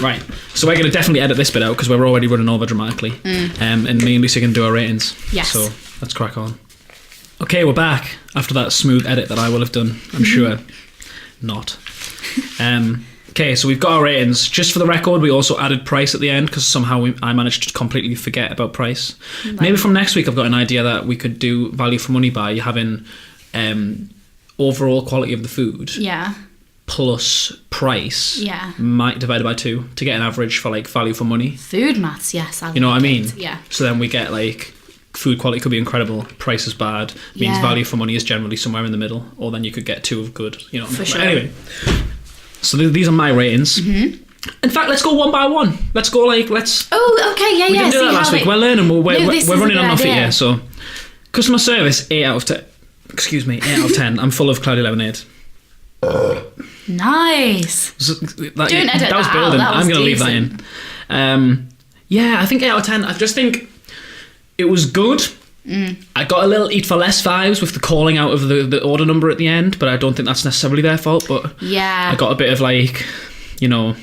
Right, so we're going to definitely edit this bit out because we're already running over dramatically. And me and Lucy are going to do our ratings. Yes. So let's crack on. Okay, we're back after that smooth edit that I will have done, I'm sure. Not. Okay, so we've got our ratings. Just for the record, we also added price at the end because somehow I managed to completely forget about price. Right. Maybe from next week I've got an idea that we could do value for money by having overall quality of the food. Yeah. Plus price. Yeah. Divided by 2 to get an average for like value for money. Food maths, yes. You know what I mean? Yeah. So then we get like food quality could be incredible, price is bad, means value for money is generally somewhere in the middle, or then you could get 2 of good, you know. For sure. Anyway, so these are my ratings. Mm-hmm. In fact, let's go one by one. Let's go let's. Oh, okay, yeah. We didn't do that last week. We're learning. We're running on our feet here. So, customer service 8 out of 10. Excuse me, 8 out of 10. I'm full of cloudy lemonade. Nice. Don't edit that was building. I'm going to leave that in. Yeah, I think 8 out of 10. I just think it was good. I got a little eat for less vibes with the calling out of the order number at the end, but I don't think that's necessarily their fault. But yeah, I got a bit of like, you know,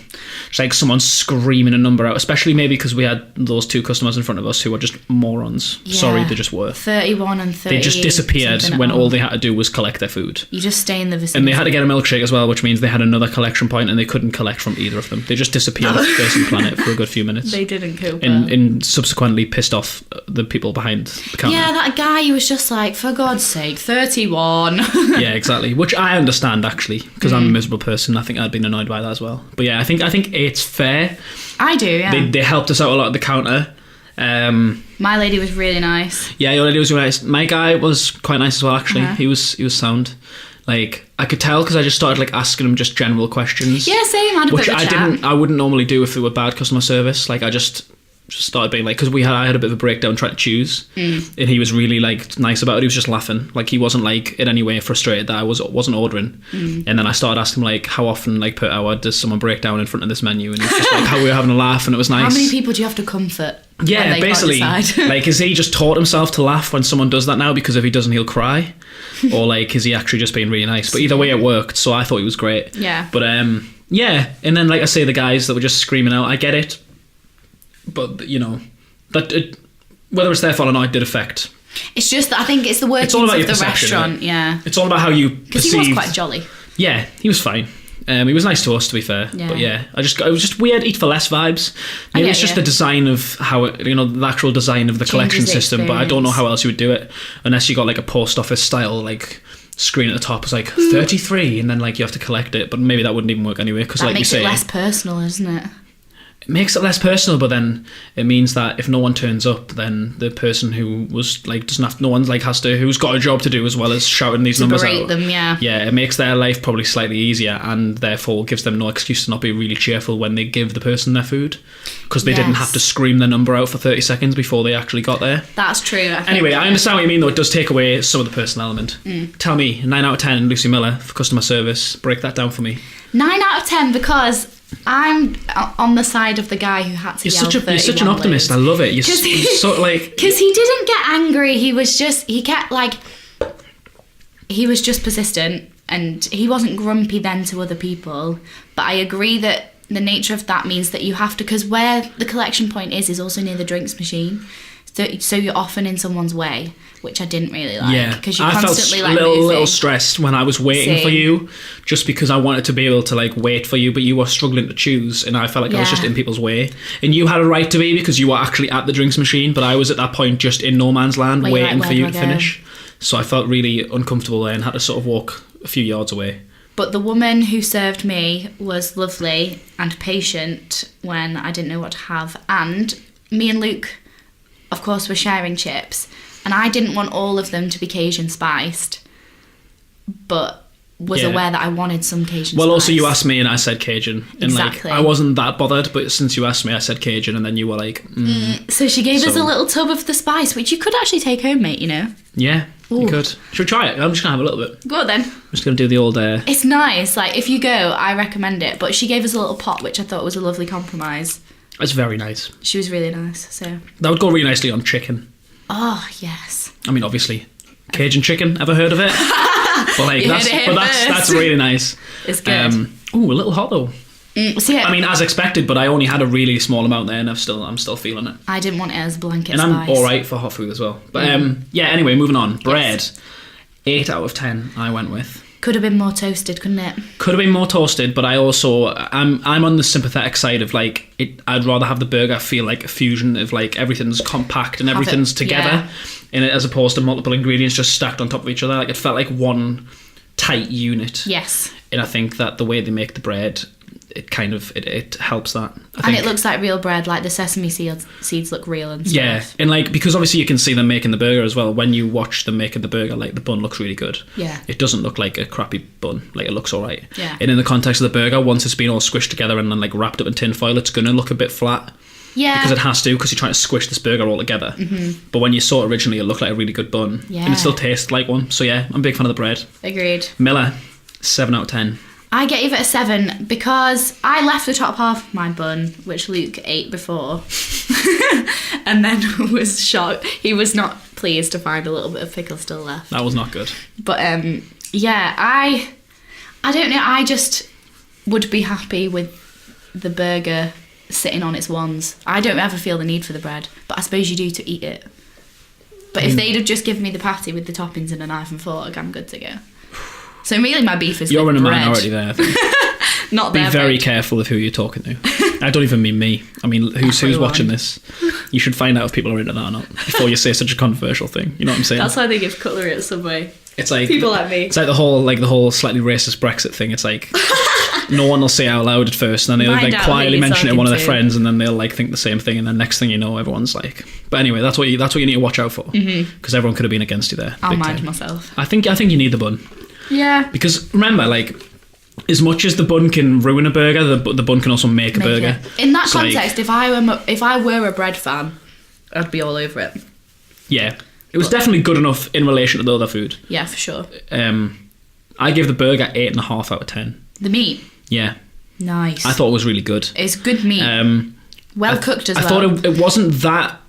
just like someone screaming a number out, especially maybe because we had those 2 customers in front of us who were just morons. Yeah. Sorry, they just were. 31 and 30. They just disappeared when all they had to do was collect their food. You just stay in the vicinity. And they had to get a milkshake as well, which means they had another collection point and they couldn't collect from either of them. They just disappeared off space and planet for a good few minutes. They didn't cope. And subsequently pissed off the people behind the counter. Yeah, that guy, he was just like, for God's sake, 31. Yeah, exactly. Which I understand, actually, because I'm a miserable person. I think I'd been annoyed by that as well. But yeah, I think it's fair. I do, yeah. They helped us out a lot at the counter. My lady was really nice. Yeah, your lady was really nice. My guy was quite nice as well, actually. Uh-huh. He was sound. Like, I could tell because I just started like asking him just general questions. Yeah, same. I had a bit of a chat. I wouldn't normally do if it were bad customer service. Like, I just started being like, because I had a bit of a breakdown trying to choose, and he was really like nice about it. He was just laughing, like he wasn't like in any way frustrated that I wasn't ordering. And then I started asking him like, how often like per hour does someone break down in front of this menu, and he was just like, how we were having a laugh, and it was nice. How many people do you have to comfort? Yeah, basically, like, is he just taught himself to laugh when someone does that now, because if he doesn't he'll cry, or like is he actually just being really nice? But either way it worked, so I thought he was great. Yeah. But yeah, and then like I say, the guys that were just screaming out, I get it, but you know, that whether it's their fault or not, it did affect. It's just that I think it's the workings of the restaurant. Yeah, it's all about how you perceive. Because he was quite jolly. Yeah, he was fine. He was nice to us, to be fair. Yeah. But yeah, it was just weird eat for less vibes. Maybe it's just the design of how it, you know, the actual design of the collection system. Experience. But I don't know how else you would do it unless you got like a post office style like screen at the top was like 33, and then like you have to collect it. But maybe that wouldn't even work anyway, because like you say, it makes it less personal, isn't it? It makes it less personal, but then it means that if no one turns up, then the person who was like doesn't have, no one's like has to, who's got a job to do as well as shouting these numbers out. Them, yeah. Yeah, it makes their life probably slightly easier, and therefore gives them no excuse to not be really cheerful when they give the person their food, because they didn't have to scream their number out for 30 seconons before they actually got there. That's true. Anyway, I understand what you mean, though. It does take away some of the personal element. Tell me, 9 out of 10, Lucy Miller for customer service. Break that down for me. 9 out of 10 because I'm on the side of the guy who had to yell 31 You're such an optimist. I love it. You're so like... Because he didn't get angry. He was just persistent, and he wasn't grumpy then to other people. But I agree that the nature of that means that you have to... Because where the collection point is also near the drinks machine. So you're often in someone's way, which I didn't really like. Yeah, because you're constantly like moving. I felt a little moving. Stressed when I was waiting for you, just because I wanted to be able to like wait for you, but you were struggling to choose, and I felt like I was just in people's way. And you had a right to be, because you were actually at the drinks machine, but I was at that point just in no man's land, waiting for you to finish. So I felt really uncomfortable there and had to sort of walk a few yards away. But the woman who served me was lovely and patient when I didn't know what to have. And me and Luke, of course, were sharing chips. and I didn't want all of them to be Cajun spiced, but was aware that I wanted some Cajun spice. Also you asked me and I said Cajun. And exactly. I wasn't that bothered, but since you asked me, I said Cajun, and then you were like... So she gave us a little tub of the spice, which you could actually take home, mate, you know? Yeah, you could. Should we try it? I'm just going to have a little bit. Go on then. I'm just going to do the old... It's nice. Like, if you go, I recommend it. But she gave us a little pot, which I thought was a lovely compromise. It's very nice. She was really nice, so... That would go really nicely on chicken. Oh, yes. I mean, obviously, Cajun chicken. Ever heard of it? But that's really nice. It's good. A little hot though. So yeah, I mean, as expected, but I only had a really small amount there, and I'm still feeling it. I didn't want it as blanket and spice. I'm all right for hot food as well. But anyway, moving on. Bread, 8 out of 10. I went with. Could have been more toasted, couldn't it? Could have been more toasted, but I'm on the sympathetic side of like it. I'd rather have the burger feel like a fusion of like everything's compact and everything's together, in it, as opposed to multiple ingredients just stacked on top of each other. Like it felt like one tight unit. Yes. And I think that the way they make the bread, it kind of it helps that. And it looks like real bread, like the sesame seeds look real and stuff. Yeah, and like because obviously you can see them making the burger as well. When you watch them making the burger, like the bun looks really good. Yeah. It doesn't look like a crappy bun. Like it looks all right. Yeah. And in the context of the burger, once it's been all squished together and then like wrapped up in tin foil, it's gonna look a bit flat. Yeah. Because it has to, because you're trying to squish this burger all together. Mm-hmm. But when you saw it originally, it looked like a really good bun. Yeah. And it still tastes like one. So yeah, I'm a big fan of the bread. Agreed. Miller, 7 out of 10. I gave it a 7 because I left the top half of my bun, which Luke ate before, and then was shocked. He was not pleased to find a little bit of pickle still left. That was not good. But yeah, I don't know. I just would be happy with the burger sitting on its ones. I don't ever feel the need for the bread, but I suppose you do to eat it. But if they'd have just given me the patty with the toppings and a knife and fork, I'm good to go. So really my beef is You're with in a bread. minority there, I think. Not Be their very bread. careful of who you're talking to. I don't even mean me. I mean, who's watching this? You should find out if people are into that or not before you say such a controversial thing. You know what I'm saying? That's why they give cutlery at Subway. It's like people like me. It's like the whole slightly racist Brexit thing. It's like no one will say it out loud at first, and then they'll like quietly mention it to one of their friends, and then they'll like think the same thing, and then next thing you know, everyone's like. But anyway, that's what you need to watch out for, because everyone could have been against you there. I'll mind myself. I think you need the bun. Yeah. Because remember, like, as much as the bun can ruin a burger, the bun can also make a burger. In that context, if I were a bread fan, I'd be all over it. Yeah. It was definitely good enough in relation to the other food. Yeah, for sure. I give the burger 8.5 out of 10. The meat? Yeah. Nice. I thought it was really good. It's good meat. Well cooked as well. I thought it wasn't that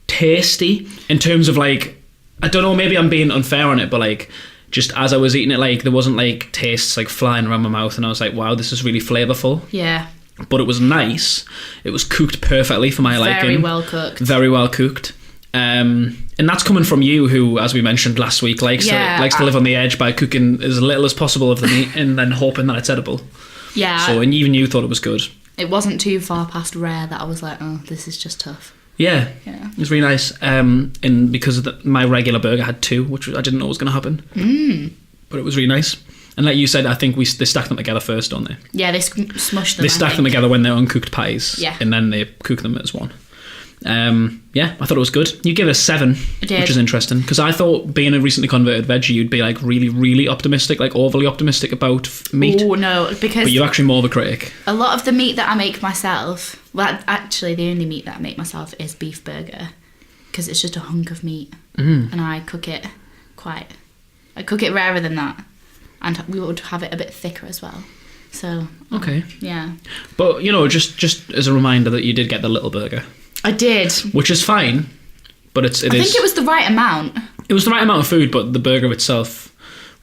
tasty in terms of like, I don't know, maybe I'm being unfair on it, but like, just as I was eating it, like there wasn't like tastes like flying around my mouth, and I was like, wow, this is really flavourful. Yeah. But it was nice. It was cooked perfectly for my liking. Very well cooked. Very well cooked. And that's coming from you, who, as we mentioned last week, likes to live on the edge by cooking as little as possible of the meat and then hoping that it's edible. Yeah. So, and even you thought it was good. It wasn't too far past rare that I was like, oh, this is just tough. Yeah. It was really nice. And because of my regular burger had 2, which I didn't know was going to happen. But it was really nice. And like you said, I think they stack them together first, don't they? Yeah, they smush them. They stack them together when they're uncooked pies. Yeah. And then they cook them as one. I thought it was good. You give it a 7, which is interesting, because I thought, being a recently converted veggie, you'd be like really, really optimistic, like overly optimistic about meat. Oh no, because but you're actually more of a critic. A lot of the meat that I make myself, well, actually the only meat that I make myself is beef burger, because it's just a hunk of meat, and I cook it rarer than that, and we would have it a bit thicker as well. So okay, yeah. But you know, just as a reminder that you did get the little burger. I did, which is fine, but I think it was the right amount. It was the right amount of food, but the burger itself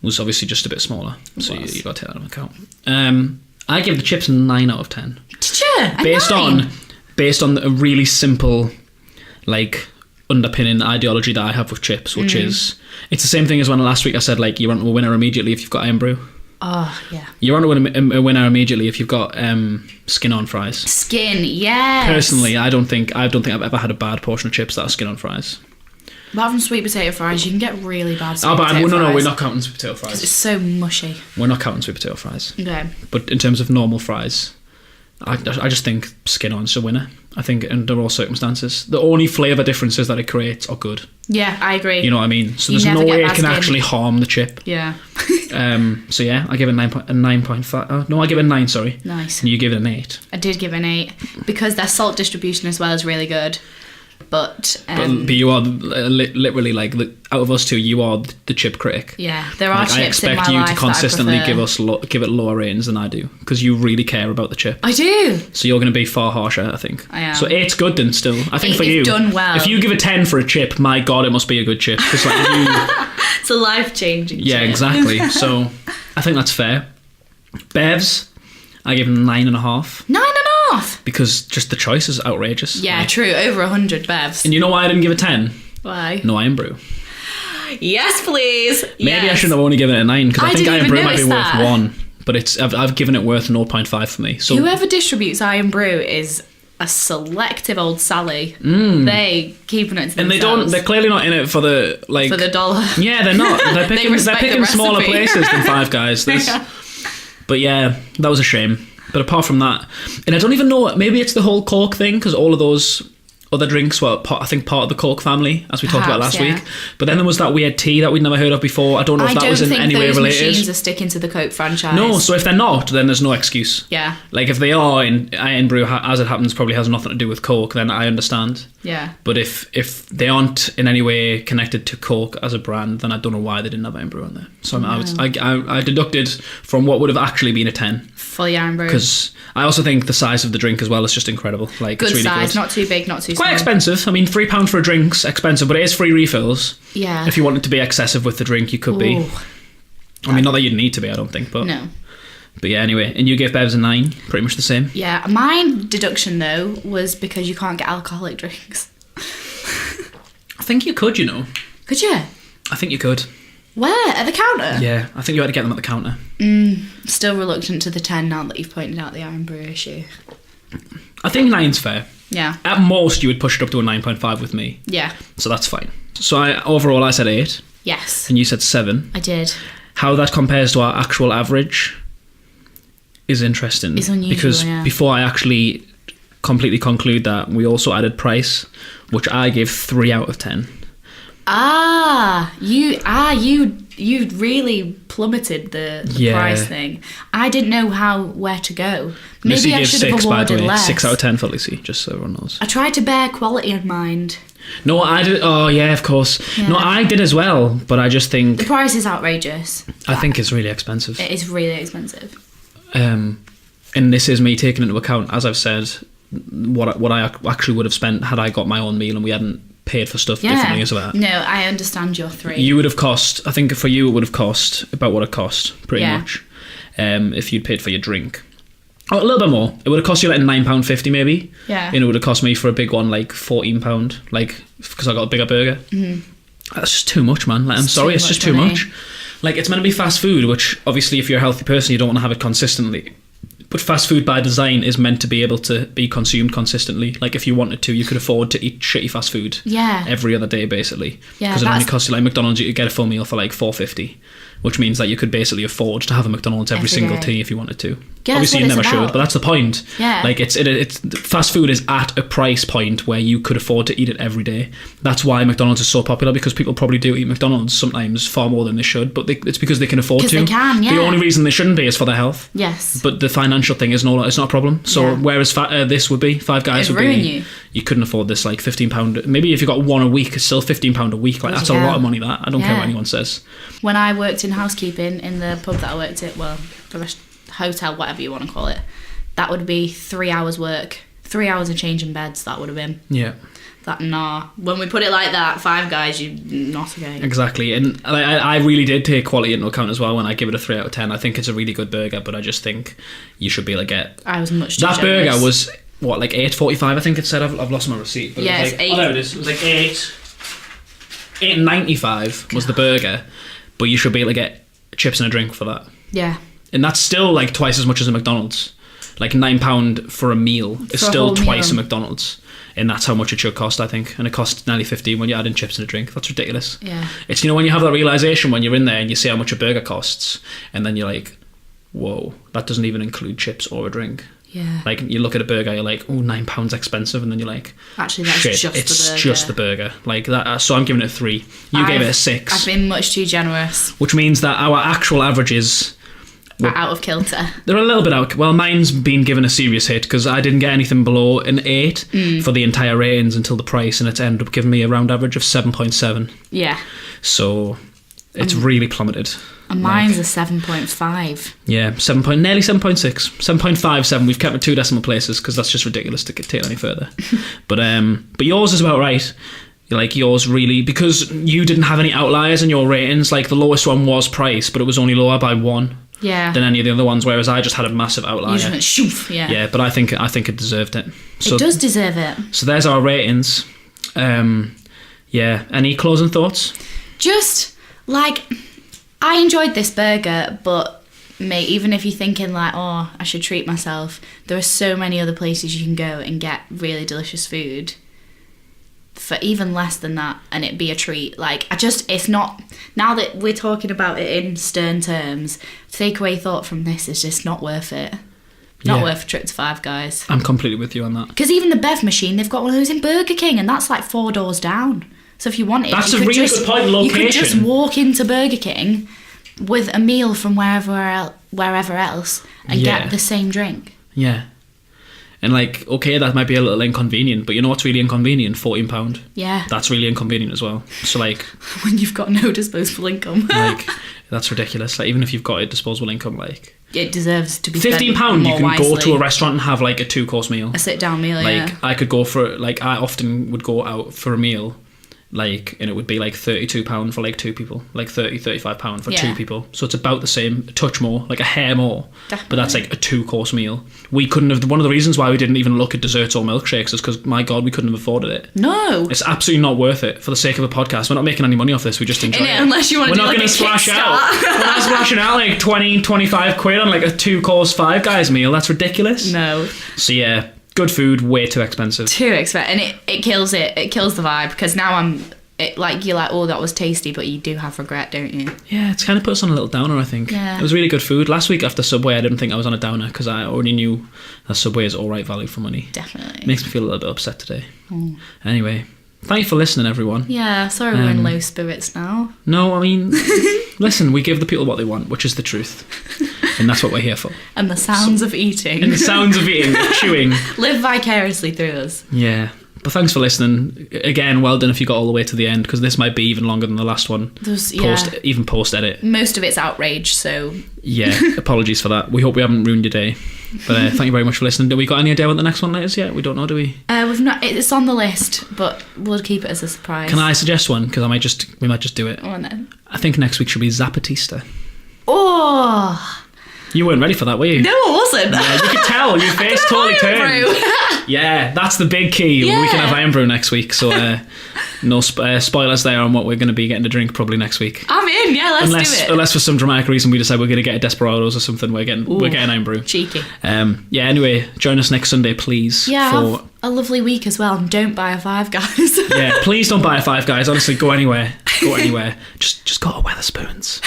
was obviously just a bit smaller, so you got to take that into account. I give the chips 9 out of 10. Did you? Based on a really simple, like, underpinning ideology that I have with chips, which is, it's the same thing as when last week I said, like, you're onto a winner immediately if you've got iron brew. Oh, yeah. You're onto a winner immediately if you've got skin on fries. Skin, yes. Personally, I don't think I've ever had a bad portion of chips that are skin on fries. Apart from sweet potato fries, you can get really bad sweet potato fries. No, we're not counting sweet potato fries. It's so mushy. We're not counting sweet potato fries. Okay. But in terms of normal fries, I just think skin on's a winner. I think, under all circumstances. The only flavour differences that it creates are good. Yeah, I agree. You know what I mean? So there's no way it can actually harm the chip. Yeah. So yeah, I give it a 9.5. Oh, no, I give it a 9, sorry. Nice. And you give it an 8. I did give an 8 because their salt distribution as well is really good. But you are literally like out of us two, you are the chip critic. Yeah, there are chips I expect in my you life to consistently that I prefer. give it lower ratings than I do because you really care about the chip. I do. So you're going to be far harsher, I think. I am. So 8's good then still. I think 8 for you, is done well. If you give a 10 for a chip, my God, it must be a good chip. It's like It's a life-changing chip. Yeah, exactly. So I think that's fair. Bevs, I give them 9.5. 9.5. Because just the choice is outrageous. Yeah, like, true. Over 100 bevs. And you know why I didn't give it 10? Why? No Iron Brew. Yes, please. Maybe I shouldn't have only given it a 9 because I think Iron Brew might be that. worth 1. But I've given it worth 0.5 for me. So whoever distributes Iron Brew is a selective old Sally. They keeping it to themselves. They're clearly not in it for the dollar. Yeah, they're not. They're picking smaller recipe. places than Five Guys. But yeah, that was a shame. But apart from that, and I don't even know, maybe it's the whole Coke thing, because all of those other drinks were, I think, part of the Coke family, as we talked about last week. But then there was that weird tea that we'd never heard of before. I don't know if that was in any way related. I don't think those machines are sticking to the Coke franchise. No, so if they're not, then there's no excuse. Yeah. Like, if they are, and Iron Brew, as it happens, probably has nothing to do with Coke, then I understand. Yeah. But if they aren't in any way connected to Coke as a brand, then I don't know why they didn't have Iron Brew on there. So I deducted from what would have actually been a 10. For the Iron Brew. Because I also think the size of the drink as well is just incredible. Like, good it's really size, good. not too big, not too small. Quite expensive. I mean, £3 for a drink's expensive, but it is free refills. Yeah. If you wanted to be excessive with the drink, you could be. I mean, not that you'd need to be, I don't think, but no. But yeah, anyway, and you gave Bevs a 9, pretty much the same. Yeah, my deduction though was because you can't get alcoholic drinks. I think you could, you know. Could you? I think you could. Where? At the counter? Yeah, I think you had to get them at the counter. Still reluctant to the 10 now that you've pointed out the Iron Brew issue. I think 9's fair. Yeah. At most, you would push it up to a 9.5 with me. Yeah. So that's fine. So overall, I said 8. Yes. And you said 7. I did. How that compares to our actual average is interesting. It's unusual, because before I actually completely conclude that, we also added price, which I gave 3 out of 10. You really plummeted the price thing. I didn't know where to go. Maybe Lucy I gave should 6, have by the awarded way. less. 6 out of 10 for Lucy, just so everyone knows. I tried to bear quality in mind. No, I did. Oh, yeah, of course. Yeah. No, I did as well, but I just think... The price is outrageous. I think it's really expensive. It is really expensive. And this is me taking into account, as I've said, what I actually would have spent had I got my own meal and we hadn't paid for stuff differently as well. No, I understand your 3. You would have cost, I think for you it would have cost about what it cost, pretty much, if you'd paid for your drink. Oh, a little bit more. It would have cost you like £9.50 maybe. Yeah. And it would have cost me for a big one like £14, like, because I got a bigger burger. Mm-hmm. That's just too much, man. Like, I'm sorry, it's just too much. Like, it's meant to be fast food, which obviously if you're a healthy person you don't want to have it consistently. But fast food by design is meant to be able to be consumed consistently. Like, if you wanted to, you could afford to eat shitty fast food every other day, basically. Yeah, because it only costs you, like McDonald's, you could get a full meal for like $4.50, which means that you could basically afford to have a McDonald's every single day if you wanted to. Yeah, obviously, you never should, but that's the point. Yeah. Like, it's fast food is at a price point where you could afford to eat it every day. That's why McDonald's is so popular, because people probably do eat McDonald's sometimes far more than they should, but it's because they can afford to. They can, The only reason they shouldn't be is for their health. Yes. But the financial thing is it's not a problem. So whereas this would be, Five Guys would be, you couldn't afford this like £15. Maybe if you got one a week, it's still £15 a week. Like, that's a lot of money. That I don't care what anyone says. When I worked in housekeeping in the pub that I worked at, well, the hotel, whatever you want to call it, that would be 3 hours work, 3 hours of changing beds. That would have been. Yeah. When we put it like that, Five Guys, you not okay. Exactly, and I really did take quality into account as well when I give it a 3 out of 10. I think it's a really good burger, but I just think you should be able to get. I was much too that generous. burger was what, like $8.45? I think it said. I've lost my receipt. But yeah, it was it's like, $8. Oh, there it is. It was like $8.95 was the burger, but you should be able to get chips and a drink for that. Yeah, and that's still like twice as much as a McDonald's. Like £9 for a meal is still twice a McDonald's. And that's how much it should cost, I think. And it costs nearly $15 when you add in chips and a drink. That's ridiculous. Yeah. It's, when you have that realisation when you're in there and you see how much a burger costs, and then you're like, whoa, that doesn't even include chips or a drink. Yeah. Like, you look at a burger, you're like, oh, £9 expensive, and then you're like, actually, that's shit, just it's the burger. just the burger. Like that. So I'm giving it a 3. You gave it a 6. I've been much too generous. Which means that our actual averages are out of kilter. They're a little bit out. Well, mine's been given a serious hit because I didn't get anything below an 8 for the entire ratings until the price, and it's ended up giving me a round average of 7.7. Yeah. So it's really plummeted. And mine's a 7.5. Yeah, nearly 7.6. 7.57. We've kept it 2 decimal places because that's just ridiculous to take it any further. But yours is about right. Like, yours really, because you didn't have any outliers in your ratings. Like, the lowest one was price, but it was only lower by 1 than any of the other ones, whereas I just had a massive outlier. You just went shoof, yeah. Yeah, but I think it deserved it. So, it does deserve it. So there's our ratings. Yeah, any closing thoughts? Just, like, I enjoyed this burger, but mate, even if you're thinking like, oh, I should treat myself, there are so many other places you can go and get really delicious food for even less than that, and it'd be a treat. Like, it's not, now that we're talking about it in stern terms, takeaway thought from this is just not worth it. Not worth a trip to Five Guys. I'm completely with you on that. Because even the Bev machine, they've got one of those in Burger King, and that's like 4 doors down. So if you wanted, that's a really good point. Location. You could just walk into Burger King with a meal from wherever else and get the same drink. Yeah. And like, okay, that might be a little inconvenient, but you know what's really inconvenient? £14. Yeah. That's really inconvenient as well. So like, when you've got no disposable income. Like, that's ridiculous. Like, even if you've got a disposable income, like, it deserves to be £15 you can wisely. go to a restaurant and have like a 2-course meal. A sit down meal, like, yeah. I could go for, like, I often would go out for a meal, like, and it would be like £32 for like 2 people, like £35 for 2 people. So it's about the same, a touch more, like a hair more. Definitely. But that's like a 2-course meal. We couldn't have, one of the reasons why we didn't even look at desserts or milkshakes is because, my God, we couldn't have afforded it. No. It's absolutely not worth it for the sake of a podcast. We're not making any money off this, we just enjoy it. Unless you want to do like a splash out. We're not splashing out like 20, 25 quid on like a 2-course Five Guys meal. That's ridiculous. No. So yeah, good food, way too expensive. Too expensive. And it kills it. It kills the vibe, because now you're like, oh, that was tasty, but you do have regret, don't you? Yeah, it's kind of put us on a little downer, I think. Yeah. It was really good food. Last week after Subway, I didn't think I was on a downer because I already knew that Subway is all right value for money. Definitely. It makes me feel a little bit upset today. Oh. Anyway, thank you for listening, everyone. Yeah, sorry we're in low spirits now. No, I mean, listen, we give the people what they want, which is the truth. And that's what we're here for. And the sounds of eating. And the sounds of eating, chewing. Live vicariously through us. Yeah. But thanks for listening. Again, well done if you got all the way to the end, because this might be even longer than the last one. Even post-edit. Most of it's outrage, so... Yeah, apologies for that. We hope we haven't ruined your day. But thank you very much for listening. Do we got any idea what the next one is yet? We don't know, do we? We've not. It's on the list, but we'll keep it as a surprise. Can I suggest one? Because we might just do it. Oh, no. I think next week should be Zapatista. Oh... You weren't ready for that, were you? No, I wasn't. Yeah, you could tell. Your face totally turned. Yeah, that's the big key. Yeah. We can have Iron Brew next week, so no spoilers there on what we're going to be getting to drink probably next week. I'm in, yeah, let's do it. Unless for some dramatic reason we decide we're going to get a Desperados or something, we're getting Iron Brew. Cheeky. Yeah, anyway, join us next Sunday, please. Yeah, have a lovely week as well, and don't buy a Five Guys. Yeah, please don't buy a Five Guys. Honestly, go anywhere. Go anywhere. Just go to Weatherspoons.